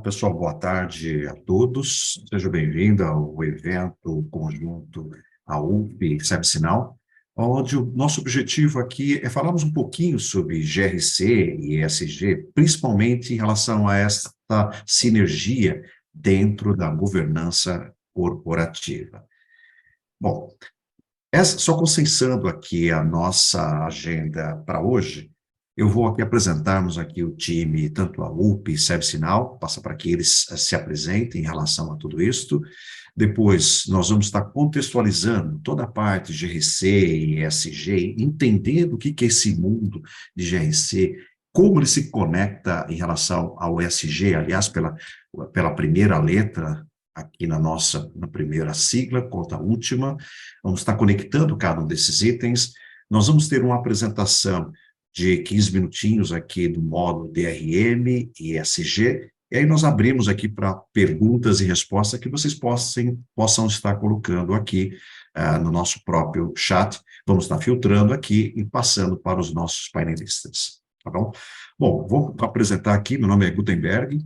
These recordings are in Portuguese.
Pessoal, boa tarde a todos. Seja bem-vindo ao evento conjunto AUP ServiceNow, onde o nosso objetivo aqui é falarmos um pouquinho sobre GRC e ESG, principalmente em relação a esta sinergia dentro da governança corporativa. Bom, só consensando aqui a nossa agenda para hoje, eu vou aqui apresentarmos aqui o time, tanto a UP e ServiceNow, passa para que eles se apresentem em relação a tudo isto. Depois, nós vamos estar contextualizando toda a parte de GRC e ESG, entendendo o que é esse mundo de GRC, como ele se conecta em relação ao ESG, aliás, pela primeira letra, aqui na primeira sigla, quanto à última, vamos estar conectando cada um desses itens. Nós vamos ter uma apresentação de 15 minutinhos aqui do módulo DRM e ESG, e aí nós abrimos aqui para perguntas e respostas que vocês possam estar colocando aqui no nosso próprio chat. Vamos estar filtrando aqui e passando para os nossos painelistas, tá bom? Bom, vou apresentar aqui, meu nome é Gutenberg,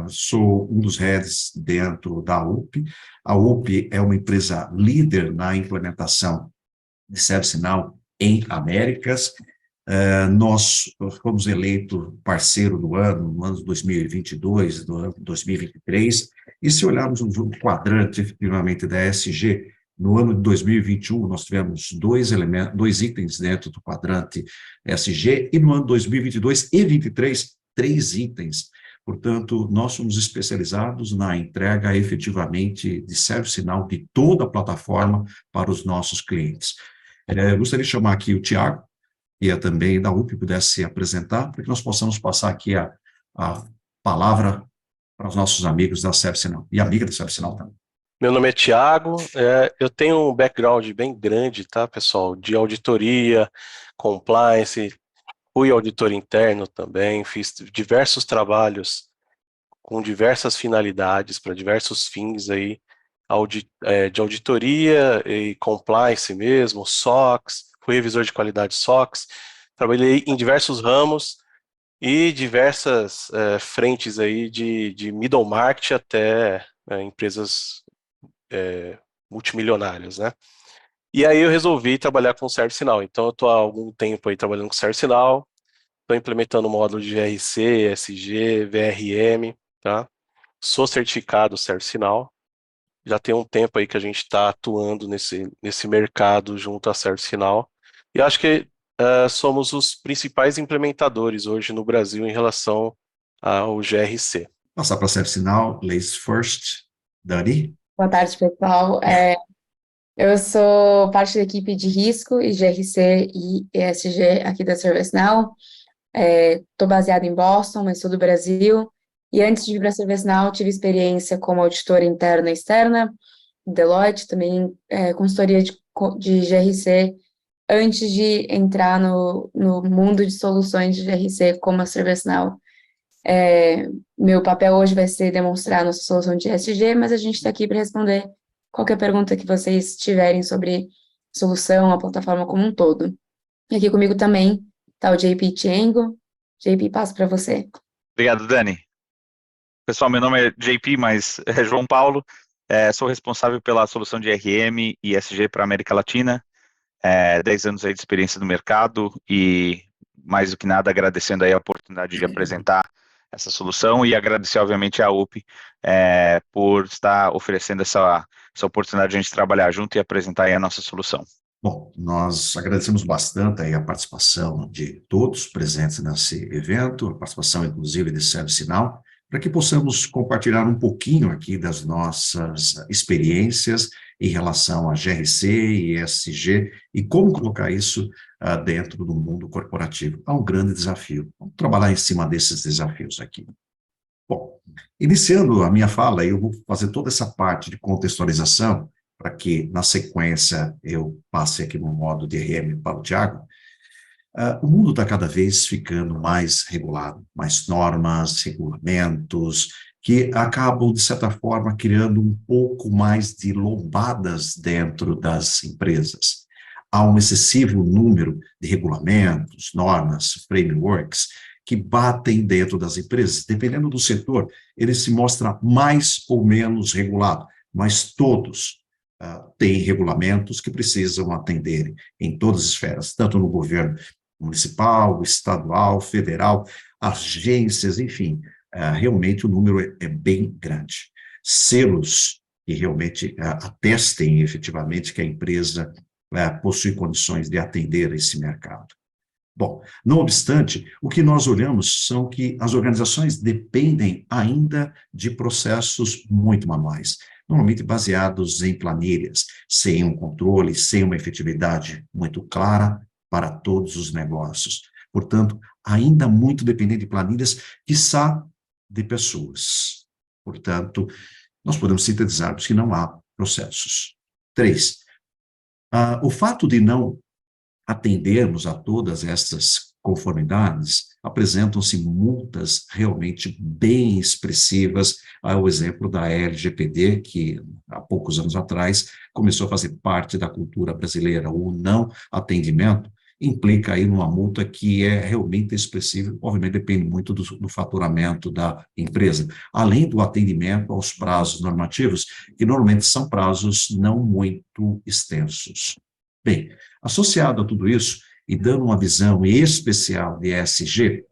sou um dos heads dentro da UP. A UP é uma empresa líder na implementação de ServiceNow em Américas. Nós fomos eleito parceiro do ano, no ano de 2022, do ano de 2023, e se olharmos um quadrante, efetivamente, da ESG, no ano de 2021, nós tivemos dois itens dentro do quadrante ESG, e no ano de 2022 e 2023, 3 itens. Portanto, nós somos especializados na entrega, efetivamente, de ServiceNow de toda a plataforma para os nossos clientes. Eu gostaria de chamar aqui o Tiago, e também da UP pudesse se apresentar, para que nós possamos passar aqui a palavra para os nossos amigos da ServiceNow, e amiga da ServiceNow também. Meu nome é Tiago, eu tenho um background bem grande, tá, pessoal, de auditoria, compliance, fui auditor interno também, fiz diversos trabalhos com diversas finalidades, para diversos fins aí, de auditoria e compliance mesmo, SOX, fui revisor de qualidade SOX, trabalhei em diversos ramos e diversas frentes aí de middle market até empresas multimilionárias, né? E aí eu resolvi trabalhar com ServiceNow, então eu estou há algum tempo aí trabalhando com ServiceNow, estou implementando o módulo de GRC, ESG, VRM, tá? Sou certificado ServiceNow, já tem um tempo aí que a gente está atuando nesse mercado junto à ServiceNow, e acho que somos os principais implementadores hoje no Brasil em relação ao GRC. Passar para a ServiceNow, ladies first, Dani. Boa tarde, pessoal. Eu sou parte da equipe de risco e GRC e ESG aqui da ServiceNow. Estou baseada em Boston, mas sou do Brasil. E antes de vir para a ServiceNow, tive experiência como auditora interna e externa, Deloitte, também consultoria de GRC, antes de entrar no mundo de soluções de GRC como a ServiceNow. Meu papel hoje vai ser demonstrar nossa solução de ESG, mas a gente está aqui para responder qualquer pergunta que vocês tiverem sobre a solução, a plataforma como um todo. E aqui comigo também está o JP Tiengo. JP, passo para você. Obrigado, Dani. Pessoal, meu nome é JP, mas é João Paulo. Sou responsável pela solução de RM e ESG para a América Latina. 10 anos aí de experiência no mercado e, mais do que nada, agradecendo aí a oportunidade de apresentar essa solução e agradecer, obviamente, à UP por estar oferecendo essa oportunidade de a gente trabalhar junto e apresentar aí a nossa solução. Bom, nós agradecemos bastante aí a participação de todos presentes nesse evento, a participação, inclusive, de ServiceNow, para que possamos compartilhar um pouquinho aqui das nossas experiências em relação a GRC e ESG e como colocar isso dentro do mundo corporativo. É um grande desafio. Vamos trabalhar em cima desses desafios aqui. Bom, iniciando a minha fala, eu vou fazer toda essa parte de contextualização para que, na sequência, eu passe aqui no modo DRM para o Tiago. O mundo está cada vez ficando mais regulado, mais normas, regulamentos, que acabam, de certa forma, criando um pouco mais de lombadas dentro das empresas. Há um excessivo número de regulamentos, normas, frameworks, que batem dentro das empresas. Dependendo do setor, ele se mostra mais ou menos regulado, mas todos têm regulamentos que precisam atender em todas as esferas, tanto no governo municipal, estadual, federal, agências, enfim, realmente o número é bem grande. Selos que realmente atestem efetivamente que a empresa possui condições de atender esse mercado. Bom, não obstante, o que nós olhamos são que as organizações dependem ainda de processos muito manuais, normalmente baseados em planilhas, sem um controle, sem uma efetividade muito clara para todos os negócios. Portanto, ainda muito dependente de planilhas, quiçá de pessoas. Portanto, nós podemos sintetizarmos que não há processos. 3. O fato de não atendermos a todas essas conformidades, apresentam-se multas realmente bem expressivas, ao exemplo da LGPD, que há poucos anos atrás começou a fazer parte da cultura brasileira. O não atendimento implica aí numa multa que é realmente expressiva, obviamente depende muito do faturamento da empresa, além do atendimento aos prazos normativos, que normalmente são prazos não muito extensos. Bem, associado a tudo isso, e dando uma visão especial de ESG,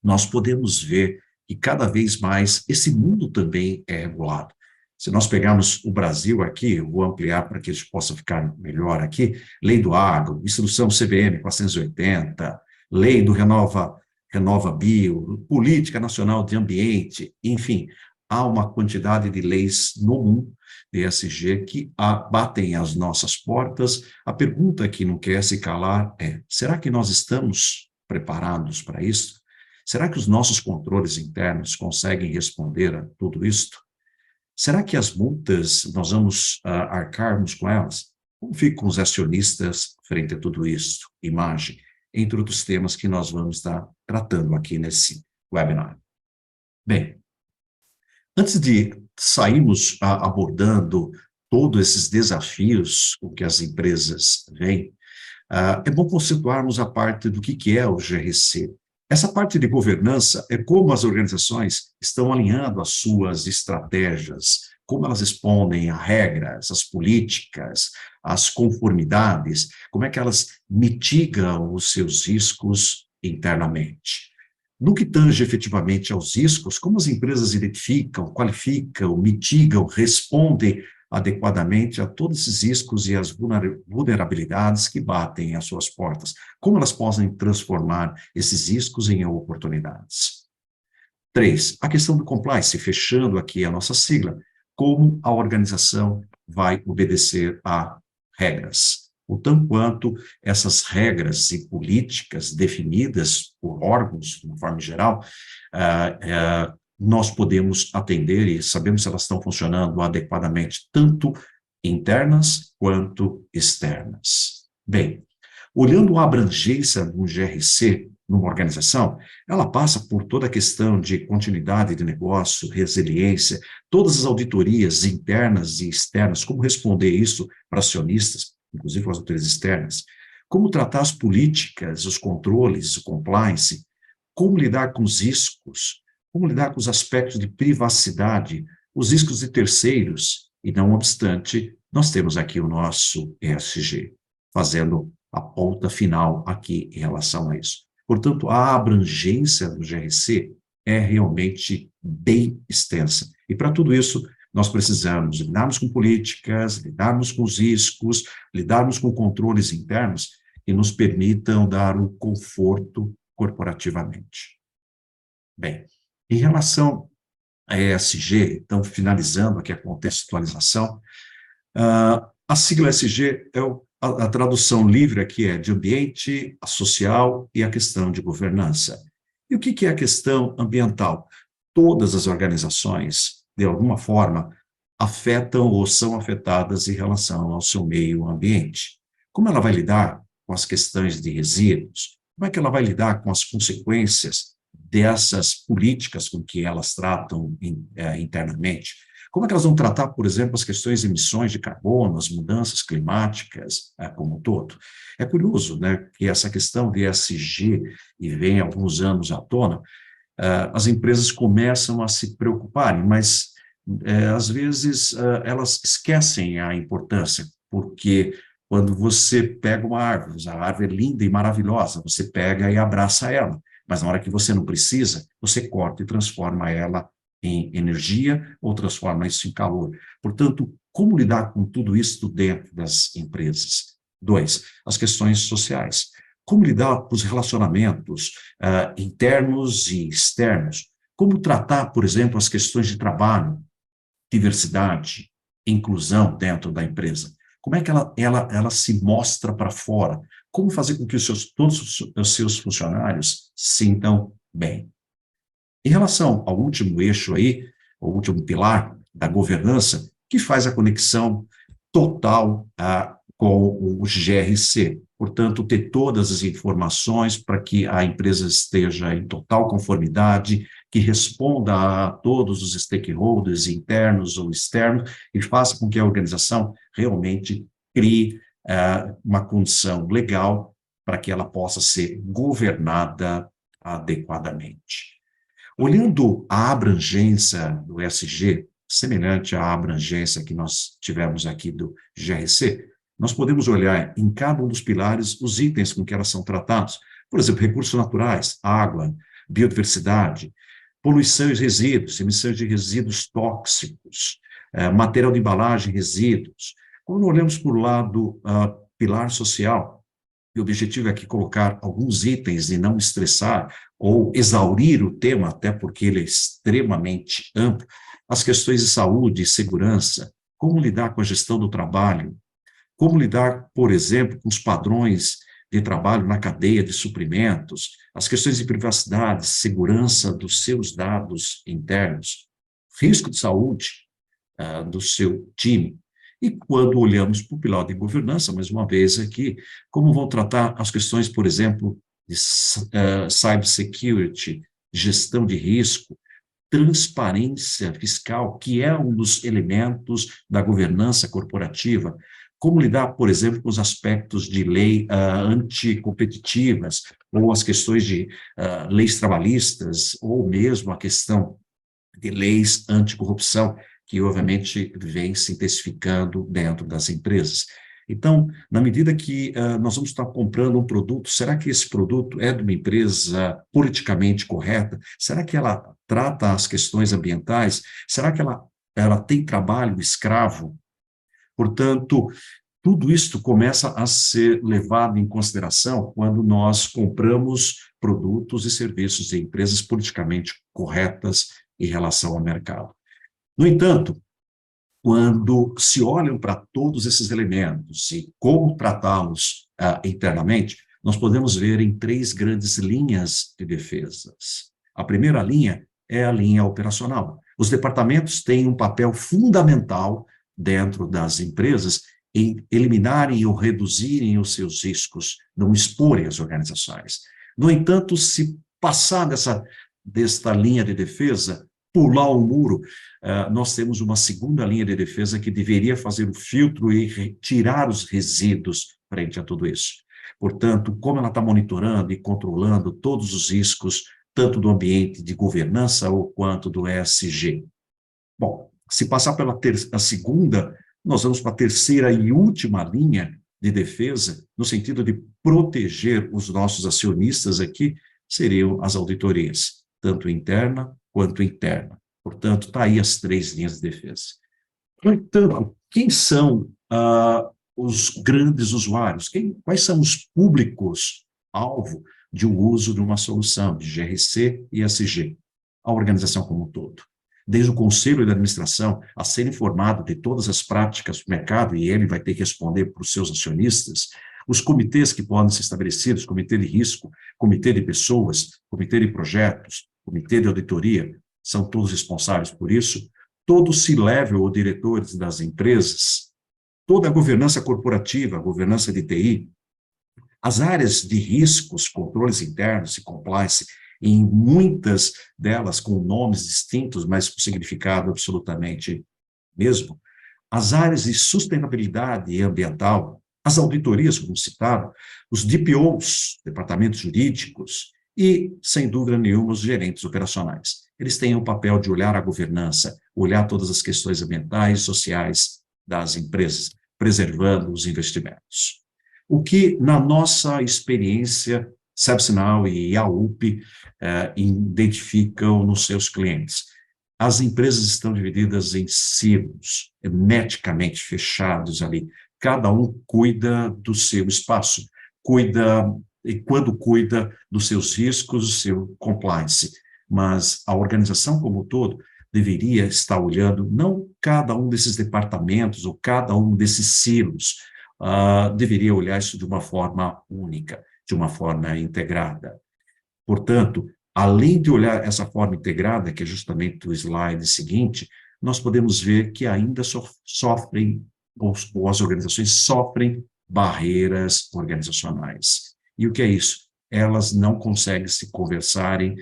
nós podemos ver que cada vez mais esse mundo também é regulado. Se nós pegarmos o Brasil aqui, eu vou ampliar para que a gente possa ficar melhor aqui, Lei do Agro, Instrução CVM 480, Lei do Renova Bio, Política Nacional de Ambiente, enfim, há uma quantidade de leis no mundo de ESG que batem às nossas portas. A pergunta que não quer se calar é: será que nós estamos preparados para isso? Será que os nossos controles internos conseguem responder a tudo isto? Será que as multas, nós vamos arcarmos com elas? Como ficam os acionistas frente a tudo isso? Imagem, entre outros temas que nós vamos estar tratando aqui nesse webinar. Bem, antes de sairmos abordando todos esses desafios com que as empresas vêm, é bom conceituarmos a parte do que é o GRC. Essa parte de governança é como as organizações estão alinhando as suas estratégias, como elas respondem a regras, as políticas, as conformidades, como é que elas mitigam os seus riscos internamente. No que tange efetivamente aos riscos, como as empresas identificam, qualificam, mitigam, respondem adequadamente a todos esses riscos e as vulnerabilidades que batem às suas portas, como elas podem transformar esses riscos em oportunidades. 3, a questão do compliance, fechando aqui a nossa sigla, como a organização vai obedecer a regras, o tanto quanto essas regras e políticas definidas por órgãos, de uma forma geral, nós podemos atender e sabemos se elas estão funcionando adequadamente, tanto internas quanto externas. Bem, olhando a abrangência do GRC numa organização, ela passa por toda a questão de continuidade de negócio, resiliência, todas as auditorias internas e externas, como responder isso para acionistas, inclusive para as auditorias externas, como tratar as políticas, os controles, o compliance, como lidar com os riscos, como lidar com os aspectos de privacidade, os riscos de terceiros, e não obstante, nós temos aqui o nosso ESG, fazendo a ponta final aqui em relação a isso. Portanto, a abrangência do GRC é realmente bem extensa. E para tudo isso, nós precisamos lidarmos com políticas, lidarmos com os riscos, lidarmos com controles internos que nos permitam dar o conforto corporativamente. Bem, em relação a ESG, então, finalizando aqui a contextualização, a sigla ESG é a tradução livre aqui é de ambiente, a social e a questão de governança. E o que é a questão ambiental? Todas as organizações, de alguma forma, afetam ou são afetadas em relação ao seu meio ambiente. Como ela vai lidar com as questões de resíduos? Como é que ela vai lidar com as consequências dessas políticas com que elas tratam internamente? Como é que elas vão tratar, por exemplo, as questões de emissões de carbono, as mudanças climáticas, como um todo? É curioso, né, que essa questão de ESG, e vem há alguns anos à tona, as empresas começam a se preocuparem, mas, às vezes, elas esquecem a importância, porque quando você pega uma árvore, a árvore é linda e maravilhosa, você pega e abraça ela, mas na hora que você não precisa, você corta e transforma ela em energia ou transforma isso em calor. Portanto, como lidar com tudo isso dentro das empresas? 2, as questões sociais. Como lidar com os relacionamentos internos e externos? Como tratar, por exemplo, as questões de trabalho, diversidade, inclusão dentro da empresa? Como é que ela se mostra para fora? Como fazer com que todos os seus funcionários se sintam bem? Em relação ao último eixo aí, o último pilar da governança, que faz a conexão total com o GRC. Portanto, ter todas as informações para que a empresa esteja em total conformidade, que responda a todos os stakeholders internos ou externos e faça com que a organização realmente crie uma condição legal para que ela possa ser governada adequadamente. Olhando a abrangência do ESG, semelhante à abrangência que nós tivemos aqui do GRC, nós podemos olhar em cada um dos pilares os itens com que elas são tratados. Por exemplo, recursos naturais, água, biodiversidade, poluição e resíduos, emissão de resíduos tóxicos, material de embalagem, resíduos. Quando olhamos por lado pilar social, o objetivo é aqui colocar alguns itens e não estressar ou exaurir o tema, até porque ele é extremamente amplo, as questões de saúde e segurança, como lidar com a gestão do trabalho, como lidar, por exemplo, com os padrões de trabalho na cadeia de suprimentos, as questões de privacidade, segurança dos seus dados internos, risco de saúde do seu time. E quando olhamos para o pilar de governança, mais uma vez aqui, como vão tratar as questões, por exemplo, de cybersecurity, gestão de risco, transparência fiscal, que é um dos elementos da governança corporativa, como lidar, por exemplo, com os aspectos de lei anticompetitivas, ou as questões de leis trabalhistas, ou mesmo a questão de leis anticorrupção, que obviamente vem se intensificando dentro das empresas. Então, na medida que nós vamos estar comprando um produto, será que esse produto é de uma empresa politicamente correta? Será que ela trata as questões ambientais? Será que ela tem trabalho escravo? Portanto, tudo isso começa a ser levado em consideração quando nós compramos produtos e serviços de empresas politicamente corretas em relação ao mercado. No entanto, quando se olham para todos esses elementos e como tratá-los internamente, nós podemos ver em 3 grandes linhas de defesas. A primeira linha é a linha operacional. Os departamentos têm um papel fundamental dentro das empresas em eliminarem ou reduzirem os seus riscos, não exporem as organizações. No entanto, se passar desta linha de defesa, pular o muro, nós temos uma segunda linha de defesa que deveria fazer o filtro e retirar os resíduos frente a tudo isso. Portanto, como ela está monitorando e controlando todos os riscos, tanto do ambiente de governança ou quanto do ESG. Bom, se passar pela a segunda, nós vamos para a terceira e última linha de defesa, no sentido de proteger os nossos acionistas aqui, seriam as auditorias, tanto interna quanto interna. Portanto, está aí as 3 linhas de defesa. Então, quem são os grandes usuários? Quais são os públicos-alvo de um uso de uma solução de GRC e ESG? A organização como um todo. Desde o conselho de administração a ser informado de todas as práticas do mercado, e ele vai ter que responder para os seus acionistas, os comitês que podem ser estabelecidos, comitê de risco, comitê de pessoas, comitê de projetos, comitê de auditoria, são todos responsáveis por isso, todo o C-level ou diretores das empresas, toda a governança corporativa, a governança de TI, as áreas de riscos, controles internos e compliance, em muitas delas com nomes distintos, mas com significado absolutamente mesmo, as áreas de sustentabilidade ambiental, as auditorias, como citaram, os DPOs, departamentos jurídicos, e, sem dúvida nenhuma, os gerentes operacionais. Eles têm o papel de olhar a governança, olhar todas as questões ambientais e sociais das empresas, preservando os investimentos. O que, na nossa experiência, ServiceNow e a UP identificam nos seus clientes. As empresas estão divididas em silos, hermeticamente fechados ali. Cada um cuida do seu espaço, quando cuida dos seus riscos, do seu compliance. Mas a organização como um todo deveria estar olhando não cada um desses departamentos ou cada um desses silos, deveria olhar isso de uma forma única, de uma forma integrada. Portanto, além de olhar essa forma integrada, que é justamente o slide seguinte, nós podemos ver que ainda sofrem, ou as organizações sofrem barreiras organizacionais. E o que é isso? Elas não conseguem se conversarem,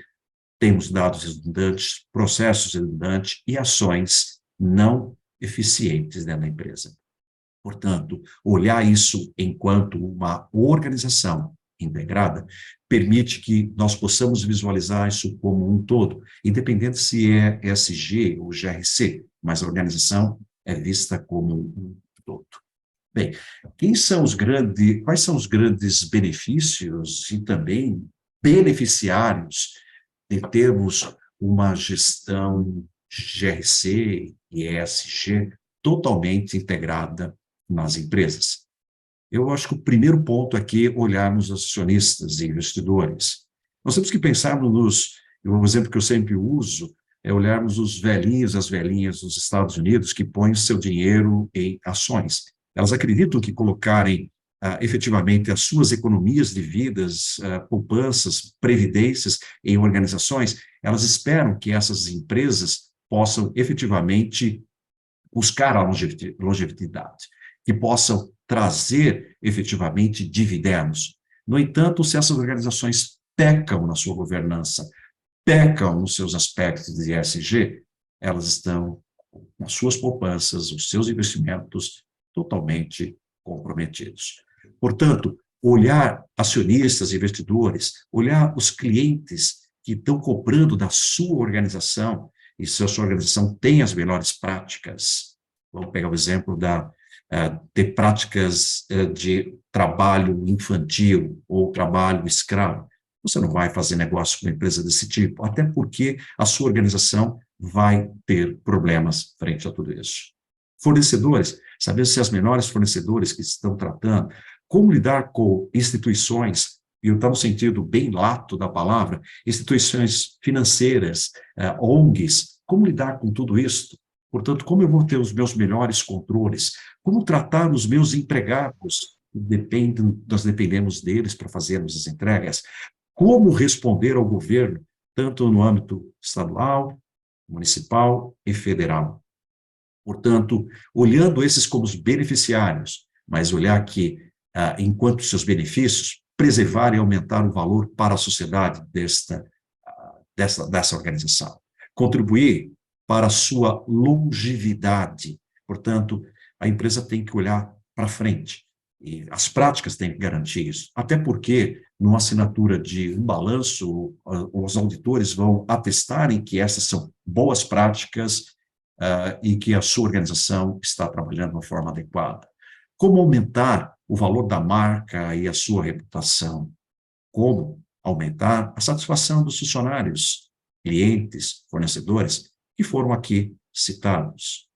temos dados redundantes, processos redundantes e ações não eficientes dentro da empresa. Portanto, olhar isso enquanto uma organização integrada permite que nós possamos visualizar isso como um todo, independente se é ESG ou GRC, mas a organização é vista como um todo. Bem, quais são os grandes benefícios e também beneficiários de termos uma gestão GRC e ESG totalmente integrada nas empresas? Eu acho que o primeiro ponto aqui é olharmos os acionistas e investidores. Nós temos que pensar um exemplo que eu sempre uso, é olharmos os velhinhos, as velhinhas dos Estados Unidos que põem seu dinheiro em ações. Elas acreditam que colocarem efetivamente as suas economias de vidas, poupanças, previdências em organizações, elas esperam que essas empresas possam efetivamente buscar a longevidade, que possam trazer efetivamente dividendos. No entanto, se essas organizações pecam na sua governança, pecam nos seus aspectos de ESG, elas estão com as suas poupanças, os seus investimentos totalmente comprometidos. Portanto, olhar acionistas, investidores, olhar os clientes que estão cobrando da sua organização, e se a sua organização tem as melhores práticas, vamos pegar o exemplo de práticas de trabalho infantil ou trabalho escravo, você não vai fazer negócio com uma empresa desse tipo, até porque a sua organização vai ter problemas frente a tudo isso. Fornecedores, saber se as menores fornecedores que estão tratando, como lidar com instituições, e eu estou no sentido bem lato da palavra, instituições financeiras, ONGs, como lidar com tudo isso? Portanto, como eu vou ter os meus melhores controles? Como tratar os meus empregados? Nós dependemos deles para fazermos as entregas. Como responder ao governo, tanto no âmbito estadual, municipal e federal? Portanto, olhando esses como os beneficiários, mas olhar que, enquanto seus benefícios, preservar e aumentar o valor para a sociedade dessa organização. Contribuir para a sua longevidade. Portanto, a empresa tem que olhar para frente. E as práticas têm que garantir isso. Até porque, numa assinatura de um balanço, os auditores vão atestarem que essas são boas práticas e que a sua organização está trabalhando de uma forma adequada. Como aumentar o valor da marca e a sua reputação? Como aumentar a satisfação dos funcionários, clientes, fornecedores, que foram aqui citados?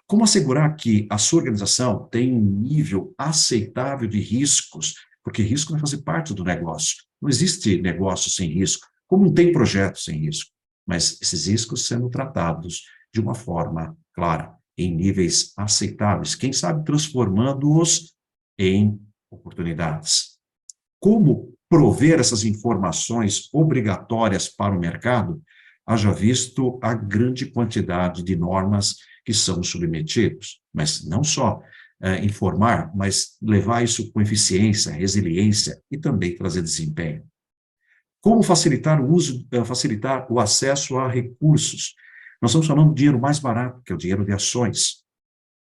Como assegurar que a sua organização tem um nível aceitável de riscos? Porque risco vai fazer parte do negócio. Não existe negócio sem risco, como não tem projeto sem risco. Mas esses riscos sendo tratados de uma forma clara, em níveis aceitáveis, quem sabe transformando-os em oportunidades. Como prover essas informações obrigatórias para o mercado? Haja visto a grande quantidade de normas que são submetidos, mas não só informar, mas levar isso com eficiência, resiliência e também trazer desempenho. Como facilitar o acesso a recursos? Nós estamos falando do dinheiro mais barato, que é o dinheiro de ações.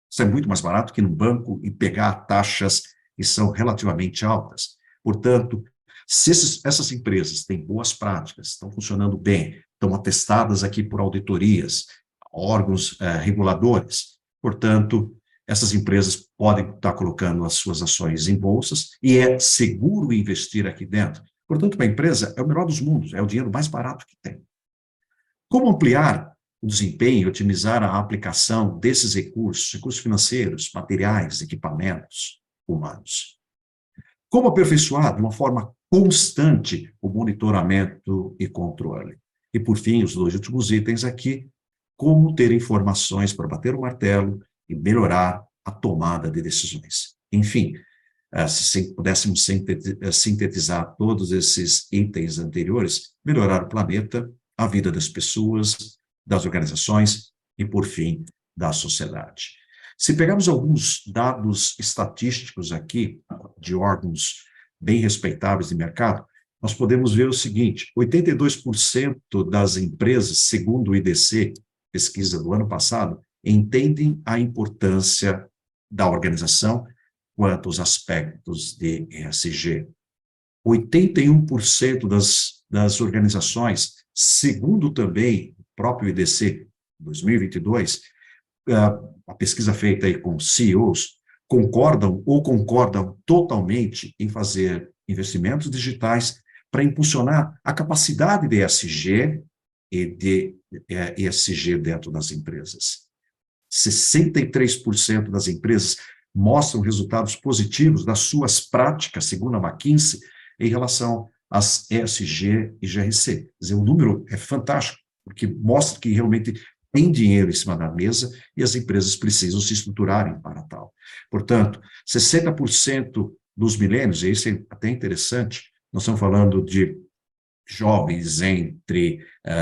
Isso é muito mais barato que no banco e pegar taxas que são relativamente altas. Portanto, se essas empresas têm boas práticas, estão funcionando bem, estão atestadas aqui por auditorias, órgãos reguladores, portanto, essas empresas podem estar colocando as suas ações em bolsas e é seguro investir aqui dentro. Portanto, uma empresa é o melhor dos mundos, é o dinheiro mais barato que tem. Como ampliar o desempenho, otimizar a aplicação desses recursos financeiros, materiais, equipamentos, humanos? Como aperfeiçoar de uma forma constante o monitoramento e controle? E, por fim, os 2 últimos itens aqui, como ter informações para bater o martelo e melhorar a tomada de decisões. Enfim, se pudéssemos sintetizar todos esses itens anteriores, melhorar o planeta, a vida das pessoas, das organizações e, por fim, da sociedade. Se pegarmos alguns dados estatísticos aqui, de órgãos bem respeitáveis de mercado, nós podemos ver o seguinte: 82% das empresas, segundo o IDC, pesquisa do ano passado, entendem a importância da organização quanto aos aspectos de ESG. 81% das organizações, segundo também o próprio IDC 2022, a pesquisa feita aí com CEOs, concordam totalmente em fazer investimentos digitais para impulsionar a capacidade de ESG e de ESG dentro das empresas. 63% das empresas mostram resultados positivos das suas práticas, segundo a McKinsey, em relação às ESG e GRC. Quer dizer, o número é fantástico, porque mostra que realmente tem dinheiro em cima da mesa e as empresas precisam se estruturarem para tal. Portanto, 60% dos milênios, e isso é até interessante, nós estamos falando de jovens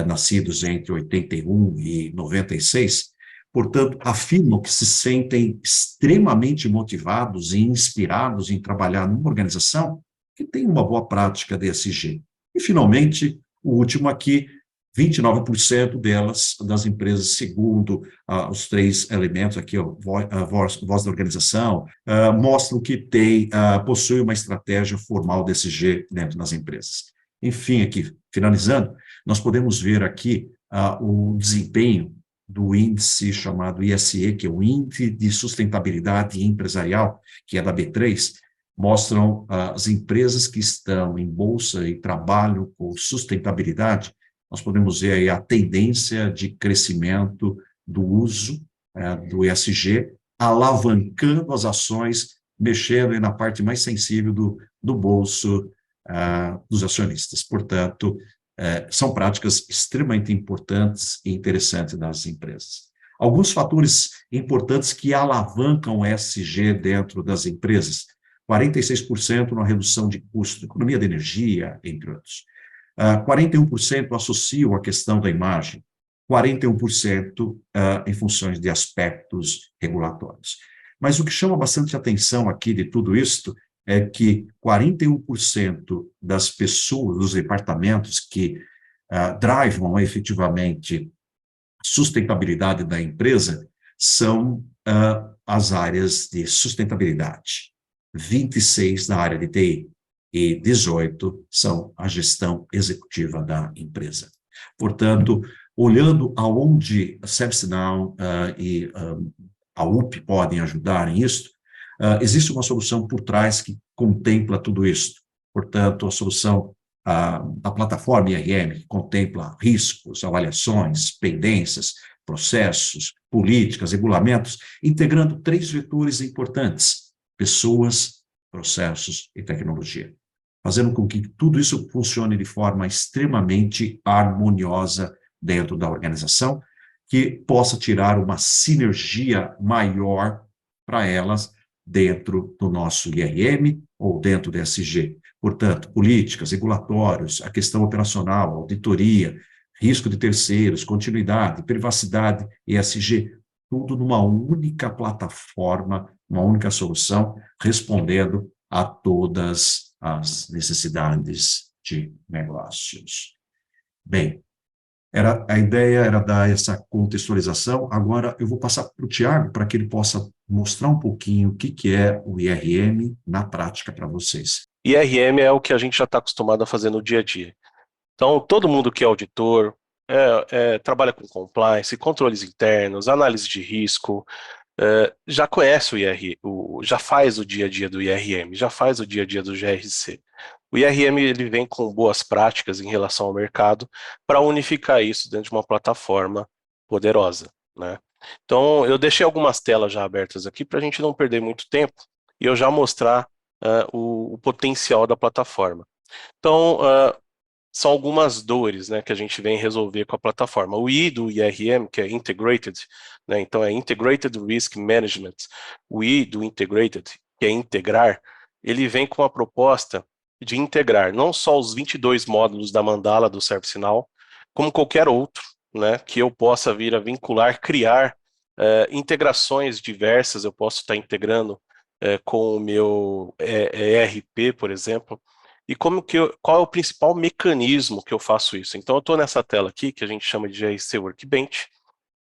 nascidos entre 81 e 96, portanto, afirmam que se sentem extremamente motivados e inspirados em trabalhar numa organização que tem uma boa prática de ESG. E, finalmente, o último aqui, 29% das empresas, segundo os 3 elementos aqui, a voz da organização, mostram que possui uma estratégia formal de ESG dentro das empresas. Enfim, aqui, finalizando, nós podemos ver aqui o desempenho do índice chamado ISE, que é o Índice de Sustentabilidade Empresarial, que é da B3, mostram as empresas que estão em bolsa e trabalham com sustentabilidade. Nós podemos ver aí a tendência de crescimento do uso do ESG, alavancando as ações, mexendo aí na parte mais sensível do bolso dos acionistas. Portanto, são práticas extremamente importantes e interessantes das empresas. Alguns fatores importantes que alavancam o ESG dentro das empresas: 46% na redução de custos, economia de energia, entre outros. 41% associam a questão da imagem, 41% em funções de aspectos regulatórios. Mas o que chama bastante atenção aqui de tudo isso é que 41% das pessoas, dos departamentos que drivam efetivamente a sustentabilidade da empresa são as áreas de sustentabilidade. 26 na área de TI e 18 são a gestão executiva da empresa. Portanto, olhando aonde a ServiceNow e a UP podem ajudar nisso, existe uma solução por trás que contempla tudo isso. Portanto, a solução, a plataforma IRM, que contempla riscos, avaliações, pendências, processos, políticas, regulamentos, integrando 3 vetores importantes: pessoas, processos e tecnologia, fazendo com que tudo isso funcione de forma extremamente harmoniosa dentro da organização, que possa tirar uma sinergia maior para elas dentro do nosso IRM ou dentro do ESG. Portanto, políticas, regulatórios, a questão operacional, auditoria, risco de terceiros, continuidade, privacidade, ESG, tudo numa única plataforma, uma única solução, respondendo a todas as necessidades de negócios. Bem, A ideia era dar essa contextualização. Agora eu vou passar para o Tiago para que ele possa mostrar um pouquinho o que que é o IRM na prática para vocês. IRM é o que a gente já está acostumado a fazer no dia a dia. Então, todo mundo que é auditor, trabalha com compliance, controles internos, análise de risco, já conhece o já faz o dia a dia do IRM, já faz o dia a dia do GRC. O IRM ele vem com boas práticas em relação ao mercado para unificar isso dentro de uma plataforma poderosa, né? Então, eu deixei algumas telas já abertas aqui para a gente não perder muito tempo e eu já mostrar o potencial da plataforma. Então, são algumas dores, né, que a gente vem resolver com a plataforma. O I do IRM, que é Integrated, né, então é Integrated Risk Management. O I do Integrated, que é integrar, ele vem com a proposta de integrar não só os 22 módulos da Mandala do ServiceNow, como qualquer outro, né, que eu possa vir a vincular, criar integrações diversas, eu posso estar integrando com o meu ERP, por exemplo. E qual é o principal mecanismo que eu faço isso? Então, eu estou nessa tela aqui, que a gente chama de GRC Workbench,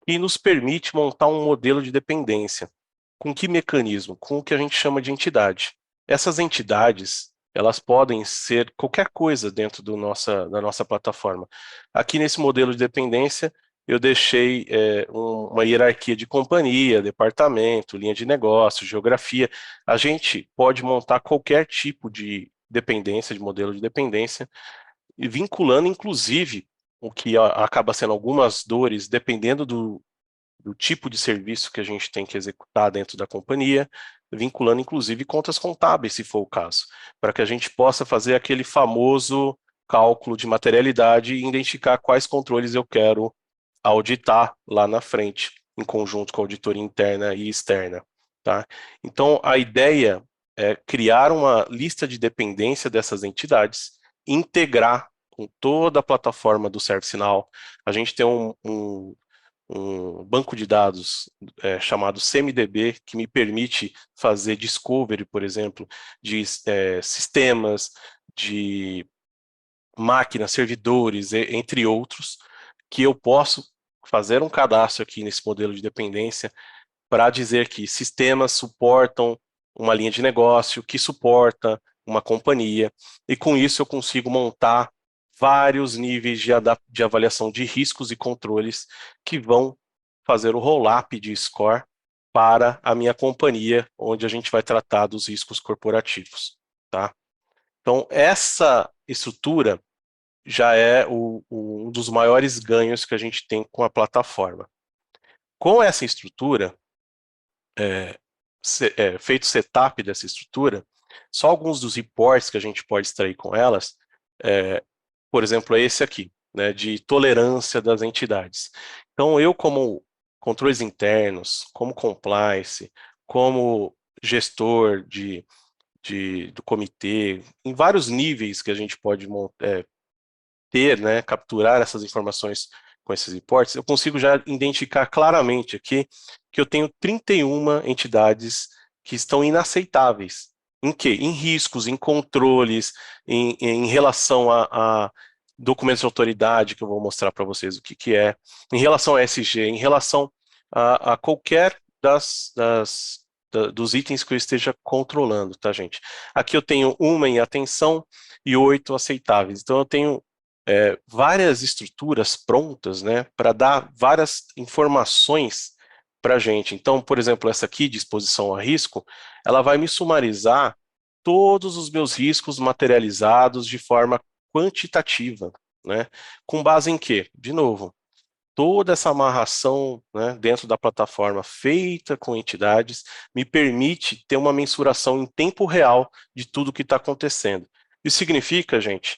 e nos permite montar um modelo de dependência. Com que mecanismo? Com o que a gente chama de entidade. Essas entidades, elas podem ser qualquer coisa dentro da nossa plataforma. Aqui nesse modelo de dependência, eu deixei uma hierarquia de companhia, departamento, linha de negócio, geografia. A gente pode montar qualquer tipo de dependência, de modelo de dependência, e vinculando, inclusive, o que acaba sendo algumas dores, dependendo do tipo de serviço que a gente tem que executar dentro da companhia, vinculando inclusive contas contábeis, se for o caso, para que a gente possa fazer aquele famoso cálculo de materialidade e identificar quais controles eu quero auditar lá na frente, em conjunto com a auditoria interna e externa. Tá? Então, a ideia é criar uma lista de dependência dessas entidades, integrar com toda a plataforma do ServiceNow. A gente tem um banco de dados chamado CMDB, que me permite fazer discovery, por exemplo, de sistemas, de máquinas, servidores, entre outros, que eu posso fazer um cadastro aqui nesse modelo de dependência para dizer que sistemas suportam uma linha de negócio, que suporta uma companhia, e com isso eu consigo montar vários níveis de avaliação de riscos e controles que vão fazer o roll-up de score para a minha companhia, onde a gente vai tratar dos riscos corporativos. Tá? Então, essa estrutura já é um dos maiores ganhos que a gente tem com a plataforma. Com essa estrutura, feito o setup dessa estrutura, só alguns dos reports que a gente pode extrair com elas, por exemplo, é esse aqui, né, de tolerância das entidades. Então, eu como controles internos, como compliance, como gestor do comitê, em vários níveis que a gente pode ter, né, capturar essas informações com esses reports, eu consigo já identificar claramente aqui que eu tenho 31 entidades que estão inaceitáveis. Em quê? Em riscos, em controles, em relação a documentos de autoridade, que eu vou mostrar para vocês o que é, em relação a SG, em relação a qualquer dos itens que eu esteja controlando, tá, gente? Aqui eu tenho uma em atenção e 8 aceitáveis. Então eu tenho várias estruturas prontas, né, para dar várias informações para a gente. Então, por exemplo, essa aqui, de exposição a risco, ela vai me sumarizar todos os meus riscos materializados de forma quantitativa, né? Com base em quê? De novo, toda essa amarração, né, dentro da plataforma feita com entidades me permite ter uma mensuração em tempo real de tudo que está acontecendo. Isso significa, gente,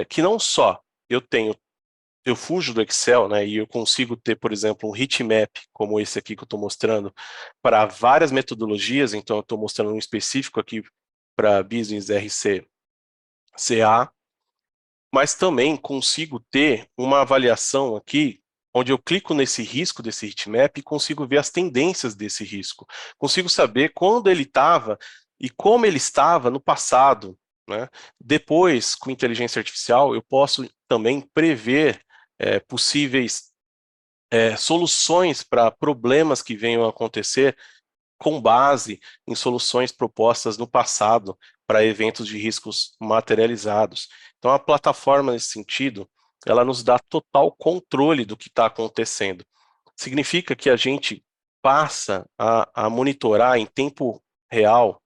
que não só eu fujo do Excel, né, e eu consigo ter, por exemplo, um heatmap, como esse aqui que eu estou mostrando, para várias metodologias, então eu estou mostrando um específico aqui para Business RC CA, mas também consigo ter uma avaliação aqui, onde eu clico nesse risco desse heatmap e consigo ver as tendências desse risco. Consigo saber quando ele estava e como ele estava no passado, né? Depois, com inteligência artificial, eu posso também prever possíveis soluções para problemas que venham a acontecer com base em soluções propostas no passado para eventos de riscos materializados. Então, a plataforma, nesse sentido, ela nos dá total controle do que está acontecendo. Significa que a gente passa a monitorar em tempo real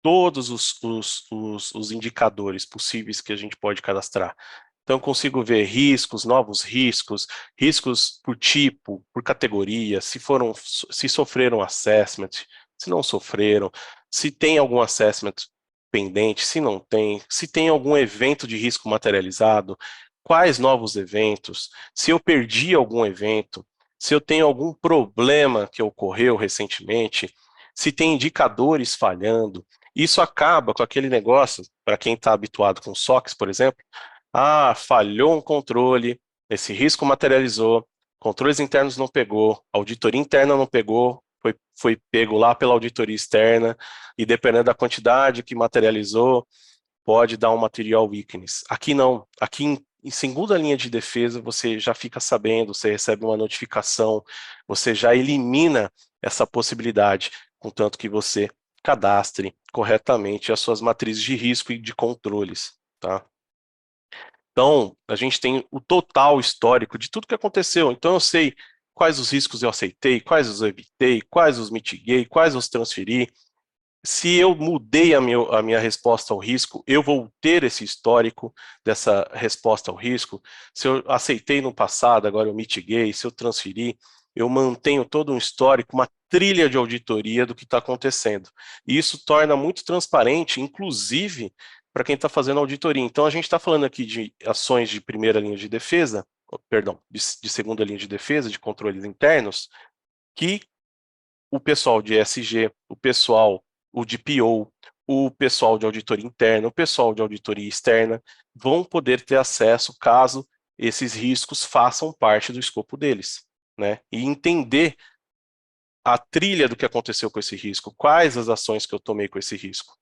todos os indicadores possíveis que a gente pode cadastrar. Então, eu consigo ver riscos, novos riscos, riscos por tipo, por categoria, se sofreram assessment, se não sofreram, se tem algum assessment pendente, se não tem, se tem algum evento de risco materializado, quais novos eventos, se eu perdi algum evento, se eu tenho algum problema que ocorreu recentemente, se tem indicadores falhando. Isso acaba com aquele negócio, para quem está habituado com SOX, por exemplo, falhou um controle, esse risco materializou, controles internos não pegou, auditoria interna não pegou, foi pego lá pela auditoria externa, e dependendo da quantidade que materializou, pode dar um material weakness. Aqui não, aqui em segunda linha de defesa, você já fica sabendo, você recebe uma notificação, você já elimina essa possibilidade, contanto que você cadastre corretamente as suas matrizes de risco e de controles, tá? Então, a gente tem o total histórico de tudo que aconteceu. Então, eu sei quais os riscos eu aceitei, quais os evitei, quais os mitiguei, quais os transferi. Se eu mudei a minha resposta ao risco, eu vou ter esse histórico dessa resposta ao risco. Se eu aceitei no passado, agora eu mitiguei, se eu transferi, eu mantenho todo um histórico, uma trilha de auditoria do que está acontecendo. E isso torna muito transparente, inclusive, para quem está fazendo auditoria. Então, a gente está falando aqui de ações de primeira linha de defesa, perdão, de segunda linha de defesa, de controles internos, que o pessoal de ESG, o de PO, o pessoal de auditoria interna, o pessoal de auditoria externa, vão poder ter acesso caso esses riscos façam parte do escopo deles, né? E entender a trilha do que aconteceu com esse risco, quais as ações que eu tomei com esse risco.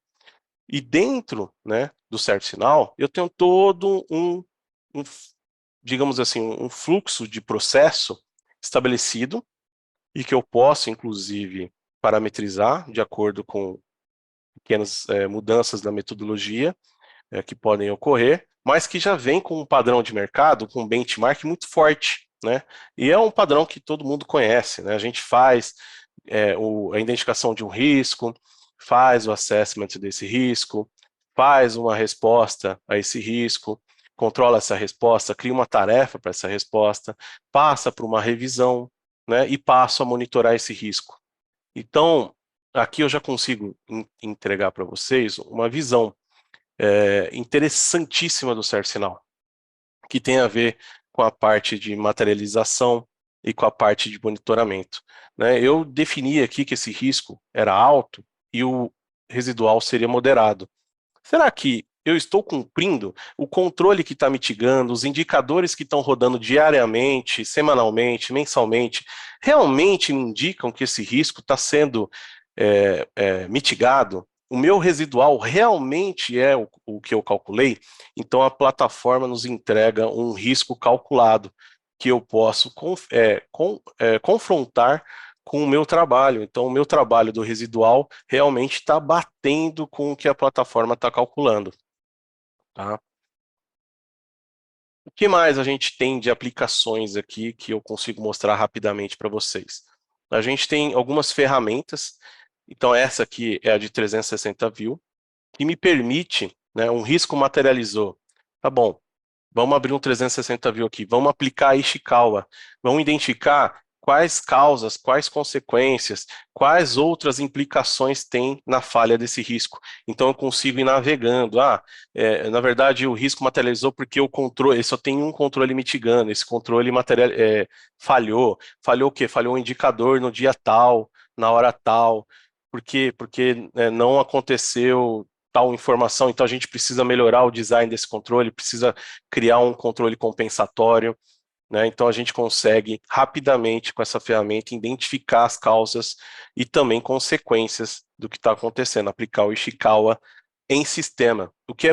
E dentro, né, do certo sinal, eu tenho todo digamos assim, um fluxo de processo estabelecido e que eu posso, inclusive, parametrizar de acordo com pequenas mudanças na metodologia que podem ocorrer, mas que já vem com um padrão de mercado, com um benchmark muito forte, né? E é um padrão que todo mundo conhece, né? A gente faz a identificação de um risco, faz o assessment desse risco, faz uma resposta a esse risco, controla essa resposta, cria uma tarefa para essa resposta, passa por uma revisão, né? E passa a monitorar esse risco. Então, aqui eu já consigo entregar para vocês uma visão interessantíssima do certo sinal, que tem a ver com a parte de materialização e com a parte de monitoramento, né? Eu defini aqui que esse risco era alto e o residual seria moderado. Será que eu estou cumprindo o controle que está mitigando, os indicadores que estão rodando diariamente, semanalmente, mensalmente, realmente me indicam que esse risco está sendo mitigado? O meu residual realmente é o que eu calculei? Então a plataforma nos entrega um risco calculado que eu posso confrontar com o meu trabalho. Então, o meu trabalho do residual realmente está batendo com o que a plataforma está calculando. Tá? O que mais a gente tem de aplicações aqui que eu consigo mostrar rapidamente para vocês? A gente tem algumas ferramentas. Então, essa aqui é a de 360 View, que me permite, né, um risco materializou. Tá bom, vamos abrir um 360 View aqui, vamos aplicar a Ishikawa, vamos identificar quais causas, quais consequências, quais outras implicações tem na falha desse risco. Então eu consigo ir navegando. Na verdade o risco materializou porque o controle, só tem um controle mitigando, esse controle falhou. Falhou o quê? Falhou um indicador no dia tal, na hora tal. Por quê? Porque não aconteceu tal informação, então a gente precisa melhorar o design desse controle, precisa criar um controle compensatório, né? Então a gente consegue rapidamente com essa ferramenta identificar as causas e também consequências do que está acontecendo, aplicar o Ishikawa em sistema, o que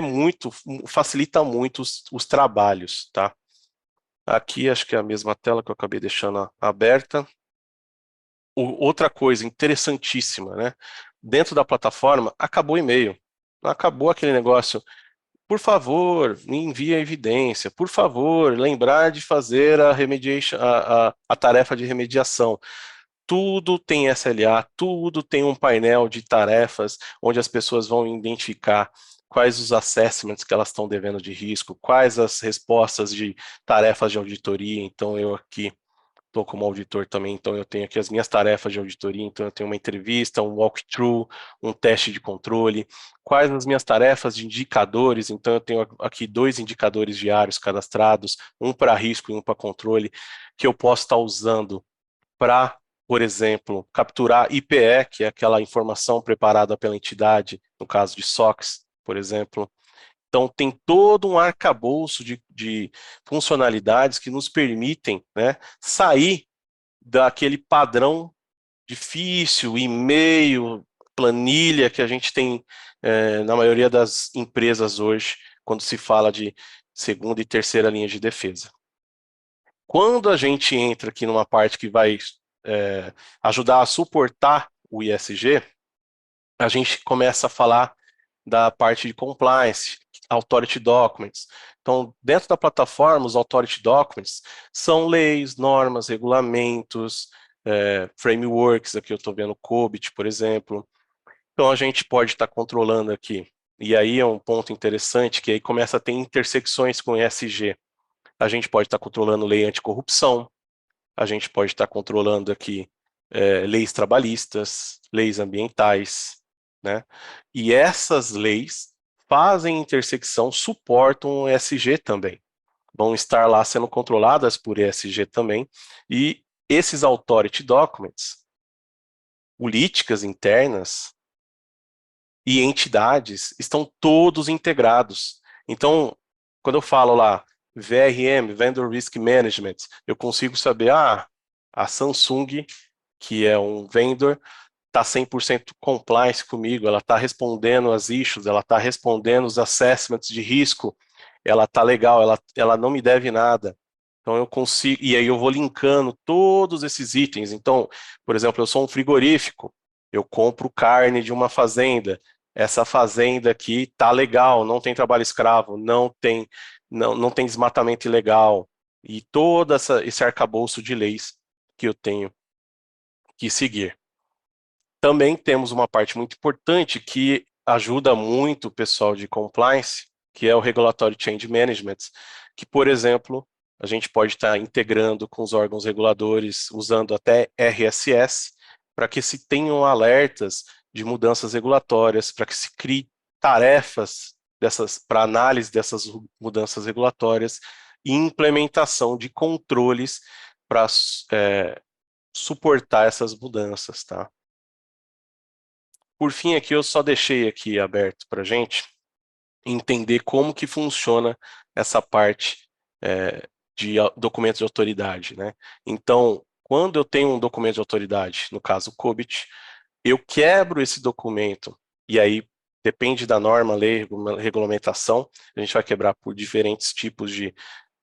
facilita muito os trabalhos, tá? Aqui, acho que é a mesma tela que eu acabei deixando aberta. Outra coisa interessantíssima, né? Dentro da plataforma, acabou o e-mail. Acabou aquele negócio. Por favor, me envie a evidência. Por favor, lembrar de fazer a tarefa de remediação. Tudo tem SLA, tudo tem um painel de tarefas onde as pessoas vão identificar quais os assessments que elas estão devendo de risco, quais as respostas de tarefas de auditoria. Então, eu aqui estou como auditor também, então eu tenho aqui as minhas tarefas de auditoria, então eu tenho uma entrevista, um walkthrough, um teste de controle, quais as minhas tarefas de indicadores, então eu tenho aqui 2 indicadores diários cadastrados, um para risco e um para controle, que eu posso estar usando para, por exemplo, capturar IPE, que é aquela informação preparada pela entidade, no caso de SOX, por exemplo. Então, tem todo um arcabouço de funcionalidades que nos permitem, né, sair daquele padrão difícil, e-mail, planilha que a gente tem na maioria das empresas hoje, quando se fala de segunda e terceira linha de defesa. Quando a gente entra aqui numa parte que vai ajudar a suportar o ISG, a gente começa a falar da parte de compliance, Authority Documents. Então, dentro da plataforma, os Authority Documents são leis, normas, regulamentos, frameworks, aqui eu estou vendo o COBIT, por exemplo. Então, a gente pode estar controlando aqui, e aí é um ponto interessante, que aí começa a ter intersecções com ESG. A gente pode estar controlando lei anticorrupção, a gente pode estar controlando aqui leis trabalhistas, leis ambientais, né? E essas leis fazem intersecção, suportam o ESG também. Vão estar lá sendo controladas por ESG também. E esses Authority Documents, políticas internas e entidades estão todos integrados. Então, quando eu falo lá, VRM, Vendor Risk Management, eu consigo saber, a Samsung, que é um vendor, está 100% compliance comigo, ela está respondendo as issues, ela está respondendo os assessments de risco, ela está legal, ela não me deve nada. Então eu consigo, e aí eu vou linkando todos esses itens. Então, por exemplo, eu sou um frigorífico, eu compro carne de uma fazenda, essa fazenda aqui tá legal, não tem trabalho escravo, não tem desmatamento ilegal, e todo esse arcabouço de leis que eu tenho que seguir. Também temos uma parte muito importante que ajuda muito o pessoal de compliance, que é o Regulatory Change Management, que, por exemplo, a gente pode estar integrando com os órgãos reguladores, usando até RSS, para que se tenham alertas de mudanças regulatórias, para que se crie tarefas para análise dessas mudanças regulatórias e implementação de controles para suportar essas mudanças, tá? Por fim, aqui eu só deixei aqui aberto para a gente entender como que funciona essa parte de documentos de autoridade, né? Então, quando eu tenho um documento de autoridade, no caso o COBIT, eu quebro esse documento, e aí depende da norma, lei, regulamentação, a gente vai quebrar por diferentes tipos de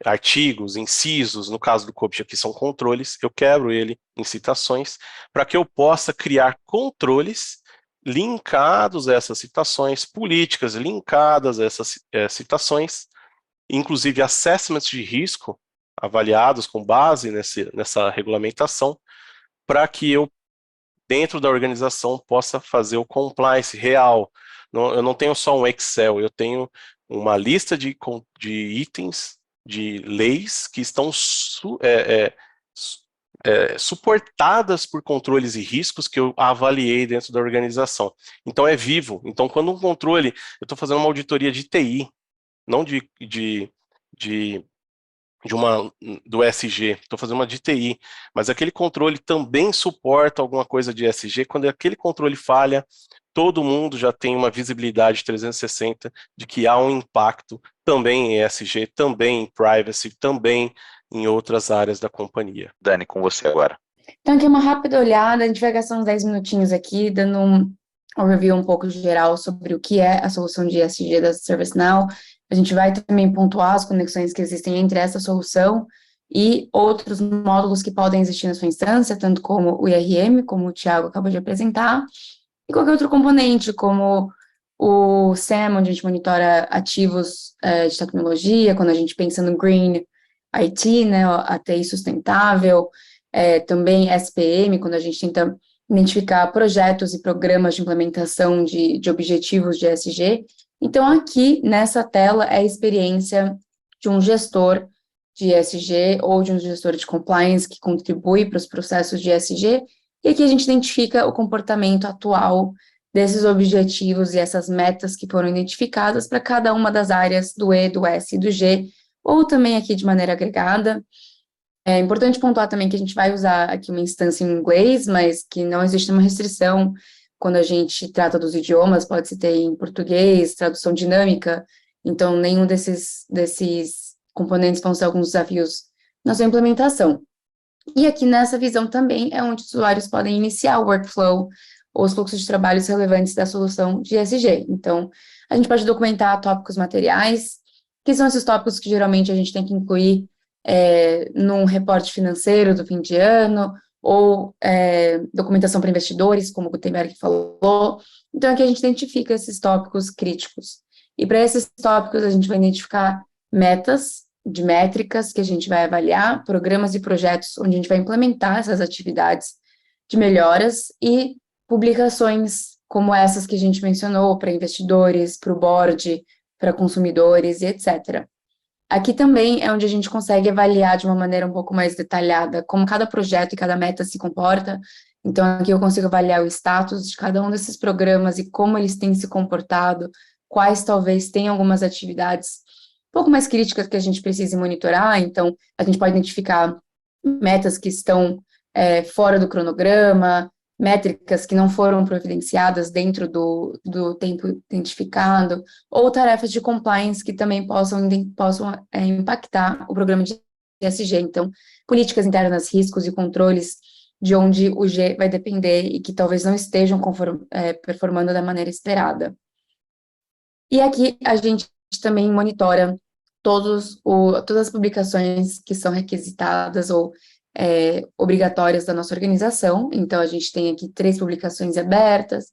artigos, incisos, no caso do COBIT aqui são controles, eu quebro ele em citações, para que eu possa criar controles linkados a essas citações, políticas linkadas a essas citações, inclusive assessments de risco avaliados com base nessa regulamentação, para que eu, dentro da organização, possa fazer o compliance real. Eu não tenho só um Excel, eu tenho uma lista de itens, de leis que estão suportadas por controles e riscos que eu avaliei dentro da organização. Então é vivo. Então quando um controle, eu estou fazendo uma auditoria de TI, não do SG, estou fazendo uma de TI, mas aquele controle também suporta alguma coisa de SG, quando aquele controle falha, todo mundo já tem uma visibilidade 360 de que há um impacto também em ESG, também em privacy, também em outras áreas da companhia. Dani, com você agora. Então, aqui uma rápida olhada, a gente vai gastar uns 10 minutinhos aqui, dando um overview um pouco geral sobre o que é a solução de ESG da ServiceNow. A gente vai também pontuar as conexões que existem entre essa solução e outros módulos que podem existir na sua instância, tanto como o IRM, como o Thiago acabou de apresentar, e qualquer outro componente, como o SAM, onde a gente monitora ativos de tecnologia, quando a gente pensa no Green IT, né, a TI sustentável, também SPM, quando a gente tenta identificar projetos e programas de implementação de objetivos de ESG. Então, aqui, nessa tela, é a experiência de um gestor de ESG ou de um gestor de compliance que contribui para os processos de ESG, e aqui a gente identifica o comportamento atual desses objetivos e essas metas que foram identificadas para cada uma das áreas do E, do S e do G, ou também aqui de maneira agregada. É importante pontuar também que a gente vai usar aqui uma instância em inglês, mas que não existe uma restrição quando a gente trata dos idiomas, pode-se ter em português, tradução dinâmica, então nenhum desses componentes vão ser alguns desafios na sua implementação. E aqui nessa visão também é onde os usuários podem iniciar o workflow ou os fluxos de trabalhos relevantes da solução de ESG. Então, a gente pode documentar tópicos materiais, que são esses tópicos que geralmente a gente tem que incluir num reporte financeiro do fim de ano, ou documentação para investidores, como o Gutenberg falou. Então, aqui a gente identifica esses tópicos críticos. E para esses tópicos, a gente vai identificar metas de métricas que a gente vai avaliar, programas e projetos onde a gente vai implementar essas atividades de melhoras e publicações como essas que a gente mencionou para investidores, para o board, para consumidores e etc. Aqui também é onde a gente consegue avaliar de uma maneira um pouco mais detalhada como cada projeto e cada meta se comporta. Então, aqui eu consigo avaliar o status de cada um desses programas e como eles têm se comportado, quais talvez tenham algumas atividades um pouco mais críticas que a gente precise monitorar. Então, a gente pode identificar metas que estão fora do cronograma, métricas que não foram providenciadas dentro do tempo identificado, ou tarefas de compliance que também possam impactar o programa de ESG. Então, políticas internas, riscos e controles de onde o G vai depender e que talvez não estejam performando da maneira esperada. E aqui a gente também monitora todas as publicações que são requisitadas ou obrigatórias da nossa organização. Então, a gente tem aqui 3 publicações abertas,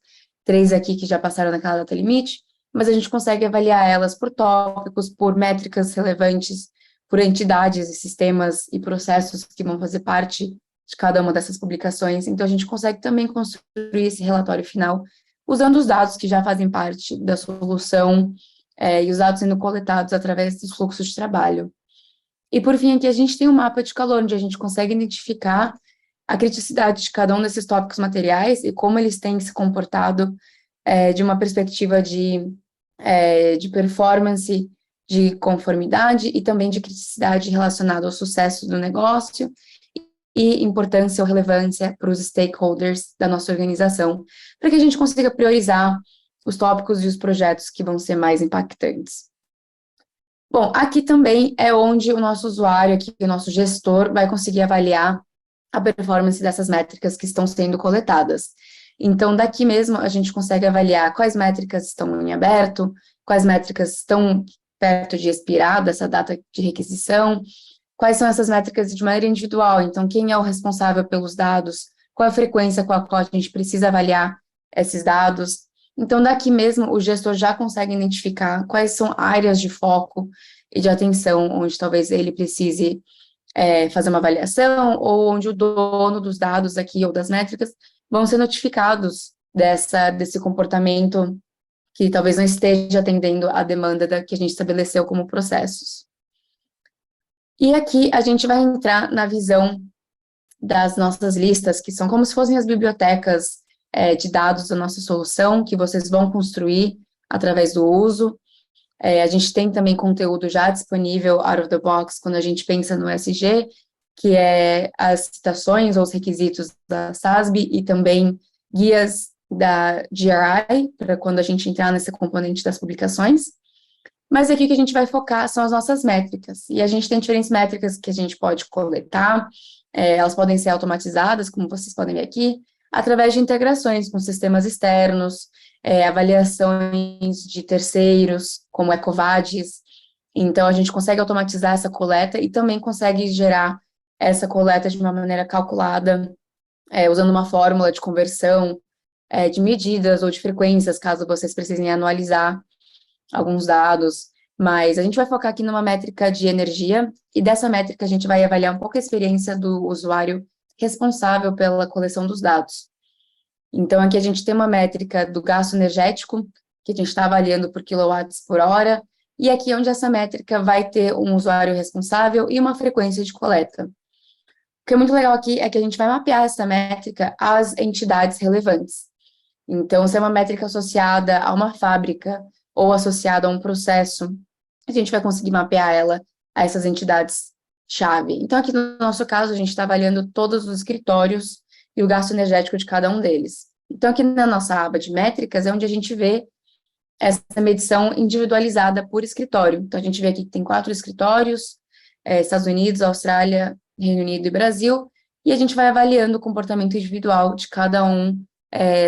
3 aqui que já passaram naquela data limite, mas a gente consegue avaliar elas por tópicos, por métricas relevantes, por entidades e sistemas e processos que vão fazer parte de cada uma dessas publicações. Então, a gente consegue também construir esse relatório final usando os dados que já fazem parte da solução e os dados sendo coletados através dos fluxos de trabalho. E, por fim, aqui a gente tem um mapa de calor, onde a gente consegue identificar a criticidade de cada um desses tópicos materiais e como eles têm se comportado de uma perspectiva de performance, de conformidade e também de criticidade relacionada ao sucesso do negócio e importância ou relevância para os stakeholders da nossa organização, para que a gente consiga priorizar os tópicos e os projetos que vão ser mais impactantes. Bom, aqui também é onde o nosso usuário, aqui, o nosso gestor, vai conseguir avaliar a performance dessas métricas que estão sendo coletadas. Então, daqui mesmo, a gente consegue avaliar quais métricas estão em aberto, quais métricas estão perto de expirar dessa data de requisição, quais são essas métricas de maneira individual. Então, quem é o responsável pelos dados, qual a frequência com a qual a gente precisa avaliar esses dados. Então, daqui mesmo, o gestor já consegue identificar quais são áreas de foco e de atenção, onde talvez ele precise fazer uma avaliação, ou onde o dono dos dados aqui, ou das métricas, vão ser notificados desse comportamento que talvez não esteja atendendo à demanda que a gente estabeleceu como processos. E aqui a gente vai entrar na visão das nossas listas, que são como se fossem as bibliotecas de dados da nossa solução, que vocês vão construir através do uso. A gente tem também conteúdo já disponível out of the box quando a gente pensa no ESG, que é as citações ou os requisitos da SASB e também guias da GRI, para quando a gente entrar nesse componente das publicações. Mas aqui o que a gente vai focar são as nossas métricas, e a gente tem diferentes métricas que a gente pode coletar, elas podem ser automatizadas, como vocês podem ver aqui, através de integrações com sistemas externos, avaliações de terceiros, como Ecovadis, Então, a gente consegue automatizar essa coleta e também consegue gerar essa coleta de uma maneira calculada, usando uma fórmula de conversão, de medidas ou de frequências, caso vocês precisem anualizar alguns dados. Mas a gente vai focar aqui numa métrica de energia, e dessa métrica a gente vai avaliar um pouco a experiência do usuário responsável pela coleção dos dados. Então, aqui a gente tem uma métrica do gasto energético, que a gente está avaliando por quilowatts por hora, e aqui onde essa métrica vai ter um usuário responsável e uma frequência de coleta. O que é muito legal aqui é que a gente vai mapear essa métrica às entidades relevantes. Então, se é uma métrica associada a uma fábrica ou associada a um processo, a gente vai conseguir mapear ela a essas entidades-chave. Então, aqui no nosso caso, a gente está avaliando todos os escritórios e o gasto energético de cada um deles. Então, aqui na nossa aba de métricas é onde a gente vê essa medição individualizada por escritório. Então, a gente vê aqui que tem 4 escritórios, Estados Unidos, Austrália, Reino Unido e Brasil, e a gente vai avaliando o comportamento individual de cada um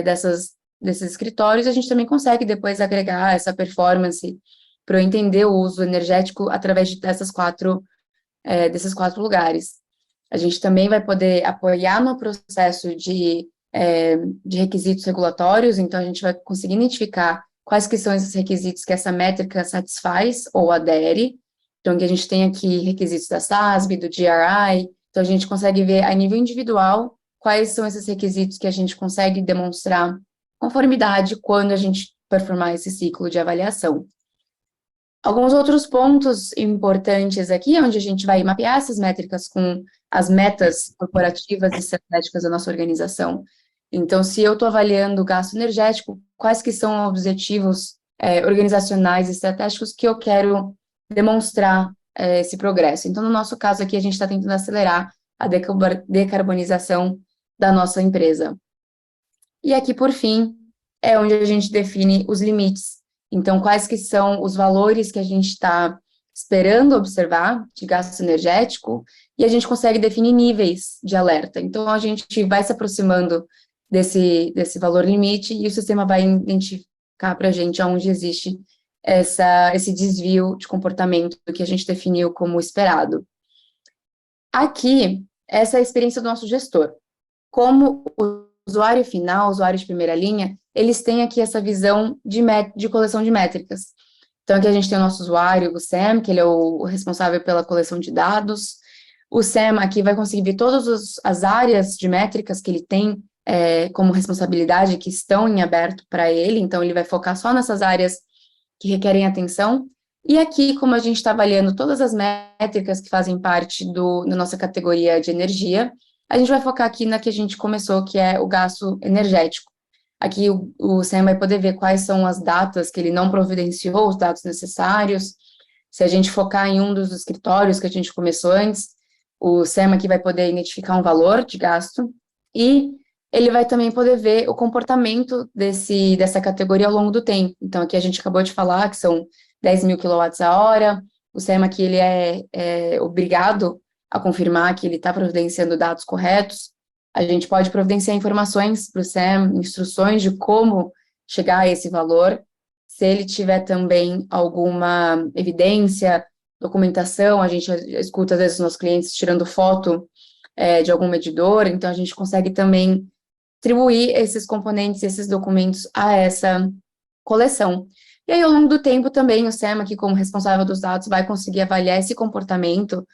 desses escritórios. A gente também consegue depois agregar essa performance para eu entender o uso energético através desses 4 lugares. A gente também vai poder apoiar no processo de requisitos regulatórios, então a gente vai conseguir identificar quais que são esses requisitos que essa métrica satisfaz ou adere. Então, que a gente tem aqui requisitos da SASB, do GRI, então a gente consegue ver a nível individual quais são esses requisitos que a gente consegue demonstrar conformidade quando a gente performar esse ciclo de avaliação. Alguns outros pontos importantes aqui, onde a gente vai mapear essas métricas com as metas corporativas e estratégicas da nossa organização. Então, se eu estou avaliando o gasto energético, quais que são os objetivos organizacionais e estratégicos que eu quero demonstrar esse progresso. Então, no nosso caso aqui, a gente está tentando acelerar a decarbonização da nossa empresa. E aqui, por fim, é onde a gente define os limites. Então, quais que são os valores que a gente está esperando observar de gasto energético, e a gente consegue definir níveis de alerta. Então, a gente vai se aproximando desse valor limite, e o sistema vai identificar para a gente onde existe esse desvio de comportamento que a gente definiu como esperado. Aqui, essa é a experiência do nosso gestor. Como o usuário final, usuário de primeira linha, eles têm aqui essa visão de coleção de métricas. Então, aqui a gente tem o nosso usuário, o Sam, que ele é o responsável pela coleção de dados. O Sam aqui vai conseguir ver todas as áreas de métricas que ele tem como responsabilidade, que estão em aberto para ele, então ele vai focar só nessas áreas que requerem atenção. E aqui, como a gente está avaliando todas as métricas que fazem parte da nossa categoria de energia, a gente vai focar aqui na que a gente começou, que é o gasto energético. Aqui o Sam vai poder ver quais são as datas que ele não providenciou, os dados necessários. Se a gente focar em um dos escritórios que a gente começou antes, o Sam aqui vai poder identificar um valor de gasto, e ele vai também poder ver o comportamento dessa categoria ao longo do tempo. Então, aqui a gente acabou de falar que são 10 mil kWh, o SEM aqui ele é obrigado a confirmar que ele está providenciando dados corretos. A gente pode providenciar informações para o SEM, instruções de como chegar a esse valor. Se ele tiver também alguma evidência, documentação, a gente escuta às vezes os nossos clientes tirando foto de algum medidor, então a gente consegue também atribuir esses componentes, esses documentos a essa coleção. E aí, ao longo do tempo, também o SEM, aqui como responsável dos dados, vai conseguir avaliar esse comportamento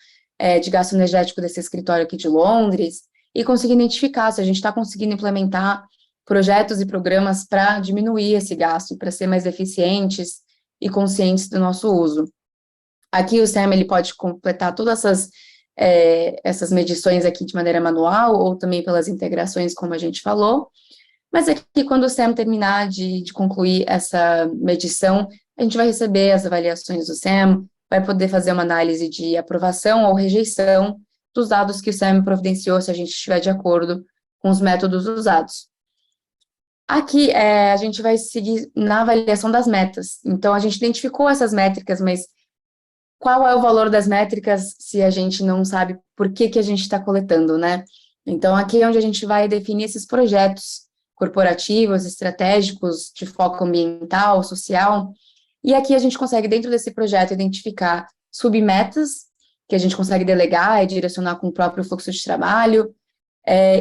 de gasto energético desse escritório aqui de Londres e conseguir identificar se a gente está conseguindo implementar projetos e programas para diminuir esse gasto, para ser mais eficientes e conscientes do nosso uso. Aqui o SEM ele pode completar todas essas medições aqui de maneira manual ou também pelas integrações, como a gente falou. Mas aqui, quando o SEM terminar de concluir essa medição, a gente vai receber as avaliações do SEM, vai poder fazer uma análise de aprovação ou rejeição dos dados que o SEM providenciou, se a gente estiver de acordo com os métodos usados. Aqui, a gente vai seguir na avaliação das metas. Então, a gente identificou essas métricas, mas qual é o valor das métricas se a gente não sabe por que a gente está coletando, né? Então, aqui é onde a gente vai definir esses projetos corporativos, estratégicos, de foco ambiental, social, E aqui a gente consegue, dentro desse projeto, identificar submetas, que a gente consegue delegar e direcionar com o próprio fluxo de trabalho,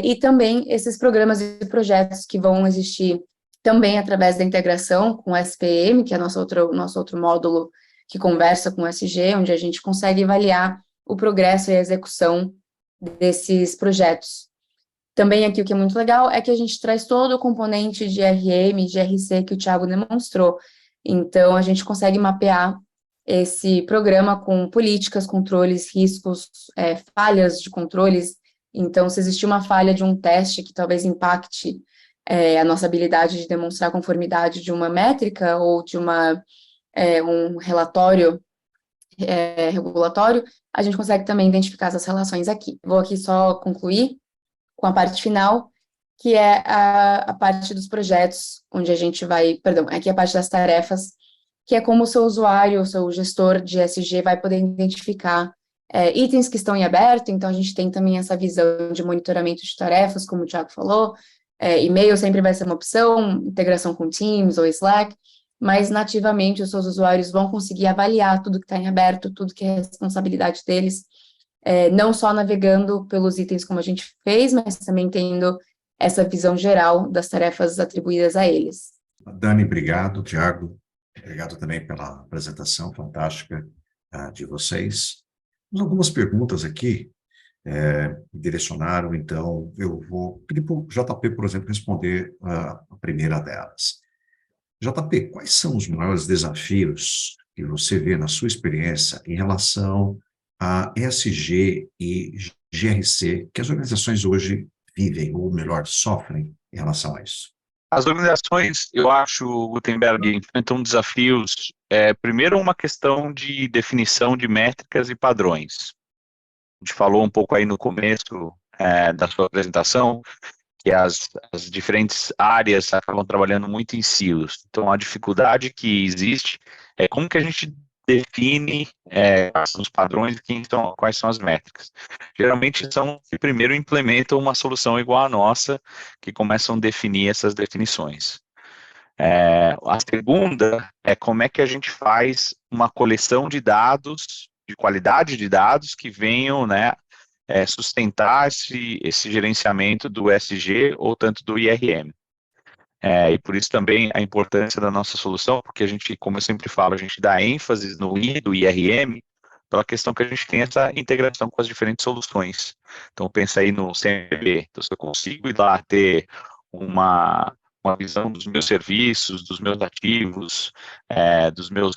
e também esses programas e projetos que vão existir também através da integração com o SPM, que é nosso outro módulo que conversa com o SG, onde a gente consegue avaliar o progresso e a execução desses projetos. Também aqui o que é muito legal é que a gente traz todo o componente de RM, de GRC que o Thiago demonstrou. Então, a gente consegue mapear esse programa com políticas, controles, riscos, falhas de controles. Então, se existir uma falha de um teste que talvez impacte a nossa habilidade de demonstrar conformidade de uma métrica ou de um relatório regulatório, a gente consegue também identificar essas relações aqui. Vou aqui só concluir com a parte final, que é a parte dos projetos, onde a gente vai, perdão, aqui é a parte das tarefas, que é como o seu usuário, o seu gestor de SG vai poder identificar itens que estão em aberto, então a gente tem também essa visão de monitoramento de tarefas, como o Thiago falou, e-mail sempre vai ser uma opção, integração com Teams ou Slack, mas nativamente os seus usuários vão conseguir avaliar tudo que está em aberto, tudo que é responsabilidade deles, não só navegando pelos itens como a gente fez, mas também tendo essa visão geral das tarefas atribuídas a eles. Dani, obrigado. Thiago, obrigado também pela apresentação fantástica de vocês. Temos algumas perguntas aqui direcionaram, então eu vou pedir para o JP, por exemplo, responder a primeira delas. JP, quais são os maiores desafios que você vê na sua experiência em relação a ESG e GRC que as organizações hoje vivem, ou melhor, sofrem em relação a isso? As organizações, eu acho, Gutenberg, enfrentam desafios, primeiro uma questão de definição de métricas e padrões. A gente falou um pouco aí no começo da sua apresentação, que as diferentes áreas acabam trabalhando muito em silos. Então, a dificuldade que existe é como que a gente define quais são os padrões e quais são as métricas. Geralmente são que primeiro implementam uma solução igual à nossa, que começam a definir essas definições. A segunda é como é que a gente faz uma coleção de dados, de qualidade de dados, que venham, né, sustentar esse gerenciamento do ESG ou tanto do IRM. E por isso também a importância da nossa solução, porque a gente, como eu sempre falo, a gente dá ênfase no I do IRM, pela questão que a gente tem essa integração com as diferentes soluções. Então, pensa aí no CMB, então se eu consigo ir lá ter uma visão dos meus serviços, dos meus ativos, dos meus...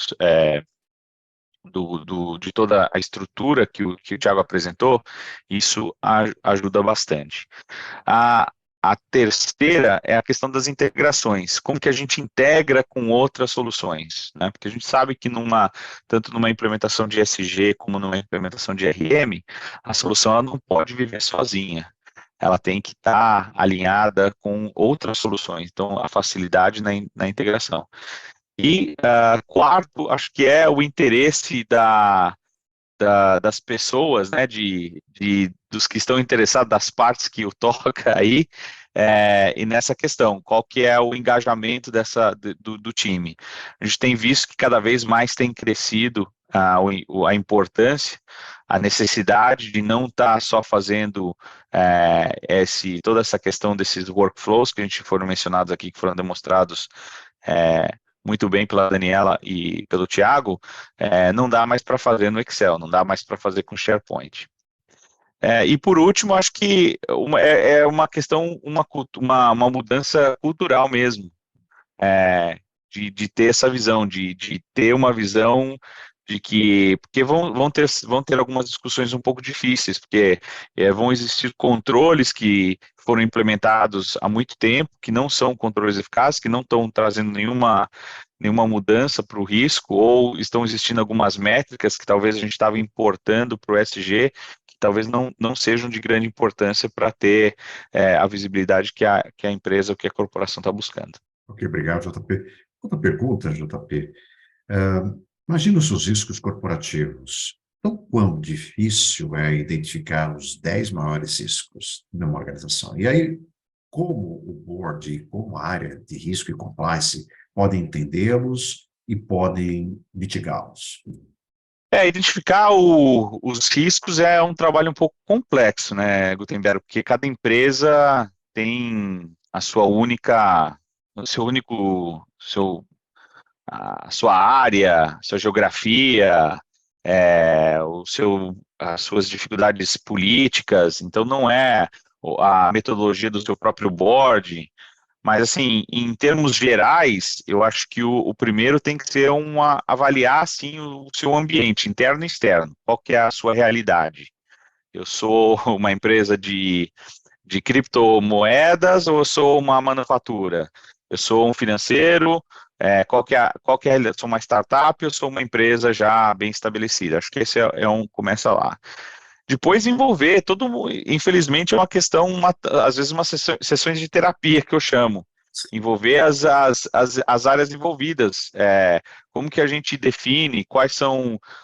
de toda a estrutura que o Thiago apresentou, isso ajuda bastante. A terceira é a questão das integrações, como que a gente integra com outras soluções, né? Porque a gente sabe que tanto numa implementação de ESG como numa implementação de RM, a solução ela não pode viver sozinha. Ela tem que estar alinhada com outras soluções, então a facilidade na integração. E quarto, acho que é o interesse das pessoas, né, dos que estão interessados, das partes que o toca aí, e nessa questão, qual que é o engajamento do time. A gente tem visto que cada vez mais tem crescido a importância, a necessidade de não estar só fazendo toda essa questão desses workflows que a gente foram mencionados aqui, que foram demonstrados muito bem pela Daniela e pelo Thiago, não dá mais para fazer no Excel, não dá mais para fazer com SharePoint. E por último, acho que é uma questão, uma mudança cultural mesmo, de ter essa visão, de ter uma visão de que, porque vão ter algumas discussões um pouco difíceis, porque vão existir controles que foram implementados há muito tempo, que não são controles eficazes, que não estão trazendo nenhuma mudança para o risco, ou estão existindo algumas métricas que talvez a gente estava importando para o ESG, que talvez não sejam de grande importância para ter a visibilidade que a empresa ou que a corporação está buscando. Ok, obrigado, JP. Outra pergunta, JP. Imagina os seus riscos corporativos. Então, quão difícil é identificar os 10 maiores riscos numa organização? E aí, como o board, como a área de risco e compliance podem entendê-los e podem mitigá-los? Identificar os riscos é um trabalho um pouco complexo, né, Gutenberg, porque cada empresa tem o seu único, a sua área, sua geografia, as suas dificuldades políticas, então não é a metodologia do seu próprio board. Mas, assim, em termos gerais, eu acho que o primeiro tem que ser avaliar, assim, o seu ambiente, interno e externo. Qual que é a sua realidade? Eu sou uma empresa de criptomoedas ou eu sou uma manufatura? Eu sou um financeiro? Qual que é a realidade? Sou uma startup ou sou uma empresa já bem estabelecida? Acho que esse começa lá. Depois envolver infelizmente é uma questão, às vezes umas sessões de terapia que eu chamo, envolver as áreas envolvidas, como que a gente define,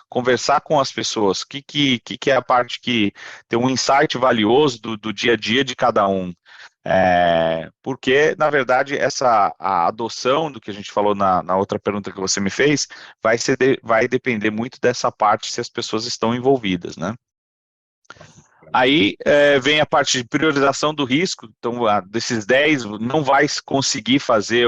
conversar com as pessoas, que é a parte que tem um insight valioso do dia a dia de cada um. Porque, na verdade, a adoção do que a gente falou na outra pergunta que você me fez, vai depender muito dessa parte se as pessoas estão envolvidas, né? Aí vem a parte de priorização do risco, então desses 10 não vai conseguir fazer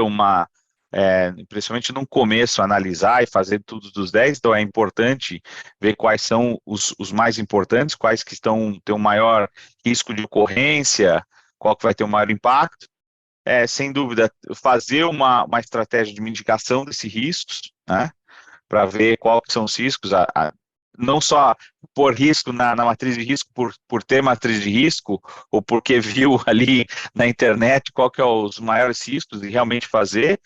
principalmente no começo, analisar e fazer tudo dos 10, então é importante ver quais são os mais importantes, quais que têm o maior risco de ocorrência, qual que vai ter o maior impacto. Sem dúvida, fazer uma estratégia de mitigação desses riscos, né? Para ver quais são os riscos, não só por risco na matriz de risco, por ter matriz de risco, ou porque viu ali na internet qual que é os maiores riscos e realmente fazer.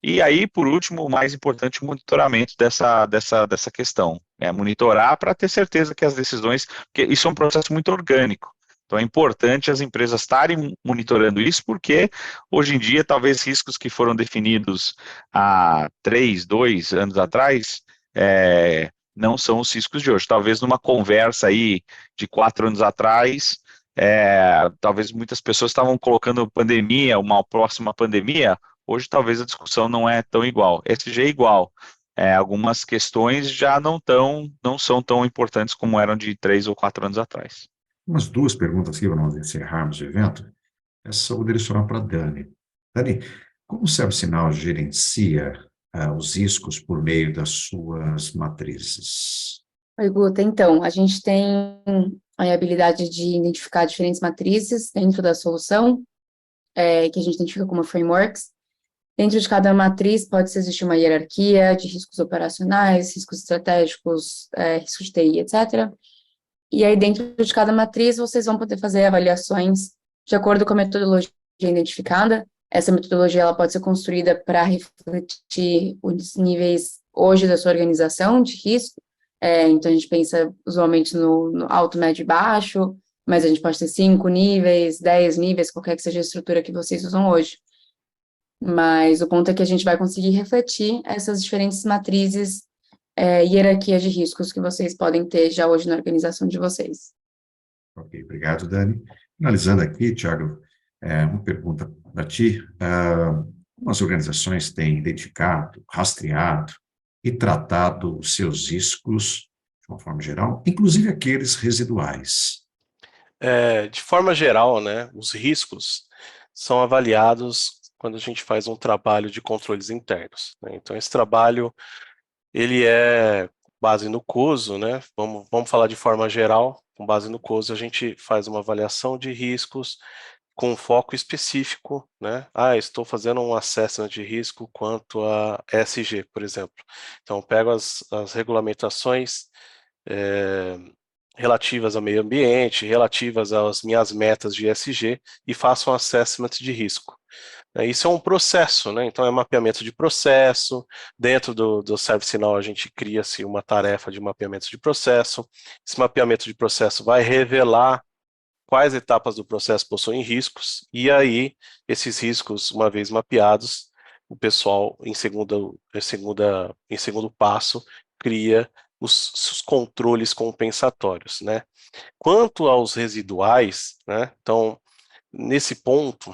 E aí, por último, o mais importante, o monitoramento dessa questão. Monitorar para ter certeza que as decisões, porque isso é um processo muito orgânico. Então é importante as empresas estarem monitorando isso, porque hoje em dia, talvez riscos que foram definidos há 3, 2 anos atrás, não são os riscos de hoje. Talvez numa conversa aí de 4 anos atrás, talvez muitas pessoas estavam colocando pandemia, uma próxima pandemia. Hoje talvez a discussão não é tão igual. ESG é igual. Algumas questões já não são tão importantes como eram de 3 ou 4 anos atrás. Umas duas perguntas aqui para nós encerrarmos o evento. Essa eu vou direcionar para a Dani. Dani, como o ServiceNow gerencia os riscos por meio das suas matrizes? Oi, Guta. Então, a gente tem a habilidade de identificar diferentes matrizes dentro da solução, que a gente identifica como frameworks. Dentro de cada matriz pode existir uma hierarquia de riscos operacionais, riscos estratégicos, riscos de TI, etc. E aí, dentro de cada matriz, vocês vão poder fazer avaliações de acordo com a metodologia identificada. Essa metodologia ela pode ser construída para refletir os níveis hoje da sua organização de risco. Então, a gente pensa usualmente no alto, médio e baixo, mas a gente pode ter 5 níveis, 10 níveis, qualquer que seja a estrutura que vocês usam hoje. Mas o ponto é que a gente vai conseguir refletir essas diferentes matrizes, hierarquia de riscos que vocês podem ter já hoje na organização de vocês. Ok, obrigado, Dani. Finalizando aqui, Thiago, uma pergunta para ti. Como as organizações têm identificado, rastreado e tratado os seus riscos, de uma forma geral, inclusive aqueles residuais? De forma geral, né, os riscos são avaliados quando a gente faz um trabalho de controles internos, né? Então, esse trabalho, ele é base no COSO, né? Vamos falar de forma geral. Com base no COSO, a gente faz uma avaliação de riscos com foco específico, né? Estou fazendo um assessment de risco quanto a ESG, por exemplo. Então, pego as regulamentações relativas ao meio ambiente, relativas às minhas metas de ESG e faço um assessment de risco. Isso é um processo, né? Então é mapeamento de processo. Dentro do ServiceNow a gente cria-se uma tarefa de mapeamento de processo. Esse mapeamento de processo vai revelar quais etapas do processo possuem riscos, e aí esses riscos, uma vez mapeados, o pessoal em segundo passo cria os controles compensatórios, né? Quanto aos residuais, né? Então nesse ponto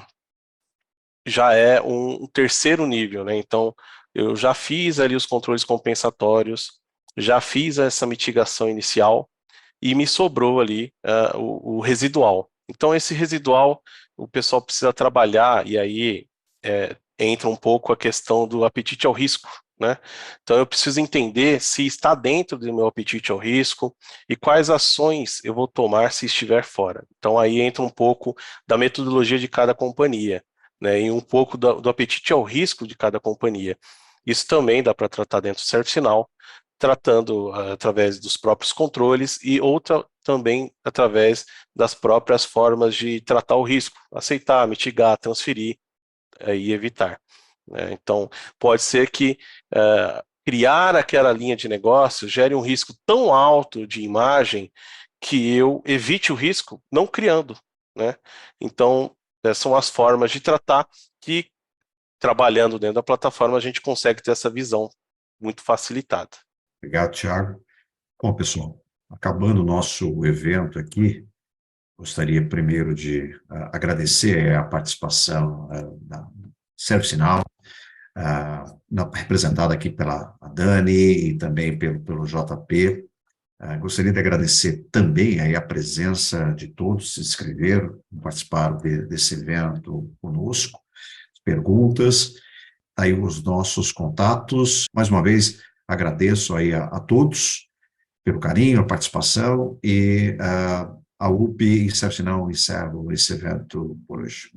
já é um terceiro nível, né? Então, eu já fiz ali os controles compensatórios, já fiz essa mitigação inicial e me sobrou ali o residual. Então, esse residual, o pessoal precisa trabalhar, e aí entra um pouco a questão do apetite ao risco, né? Então, eu preciso entender se está dentro do meu apetite ao risco e quais ações eu vou tomar se estiver fora. Então, aí entra um pouco da metodologia de cada companhia, né? E um pouco do apetite ao risco de cada companhia. Isso também dá para tratar dentro do ServiceNow, tratando através dos próprios controles e outra também através das próprias formas de tratar o risco, aceitar, mitigar, transferir e evitar. Então, pode ser que criar aquela linha de negócio gere um risco tão alto de imagem que eu evite o risco não criando, né? Então, são as formas de tratar que, trabalhando dentro da plataforma, a gente consegue ter essa visão muito facilitada. Obrigado, Thiago. Bom, pessoal, acabando o nosso evento aqui, gostaria primeiro de agradecer a participação da ServiceNow, representada aqui pela Dani e também pelo JP. Gostaria de agradecer também aí a presença de todos que se inscreveram, participaram desse evento conosco, perguntas, aí os nossos contatos. Mais uma vez, agradeço aí a todos pelo carinho, a participação e a UP e ServiceNow encerram esse evento por hoje.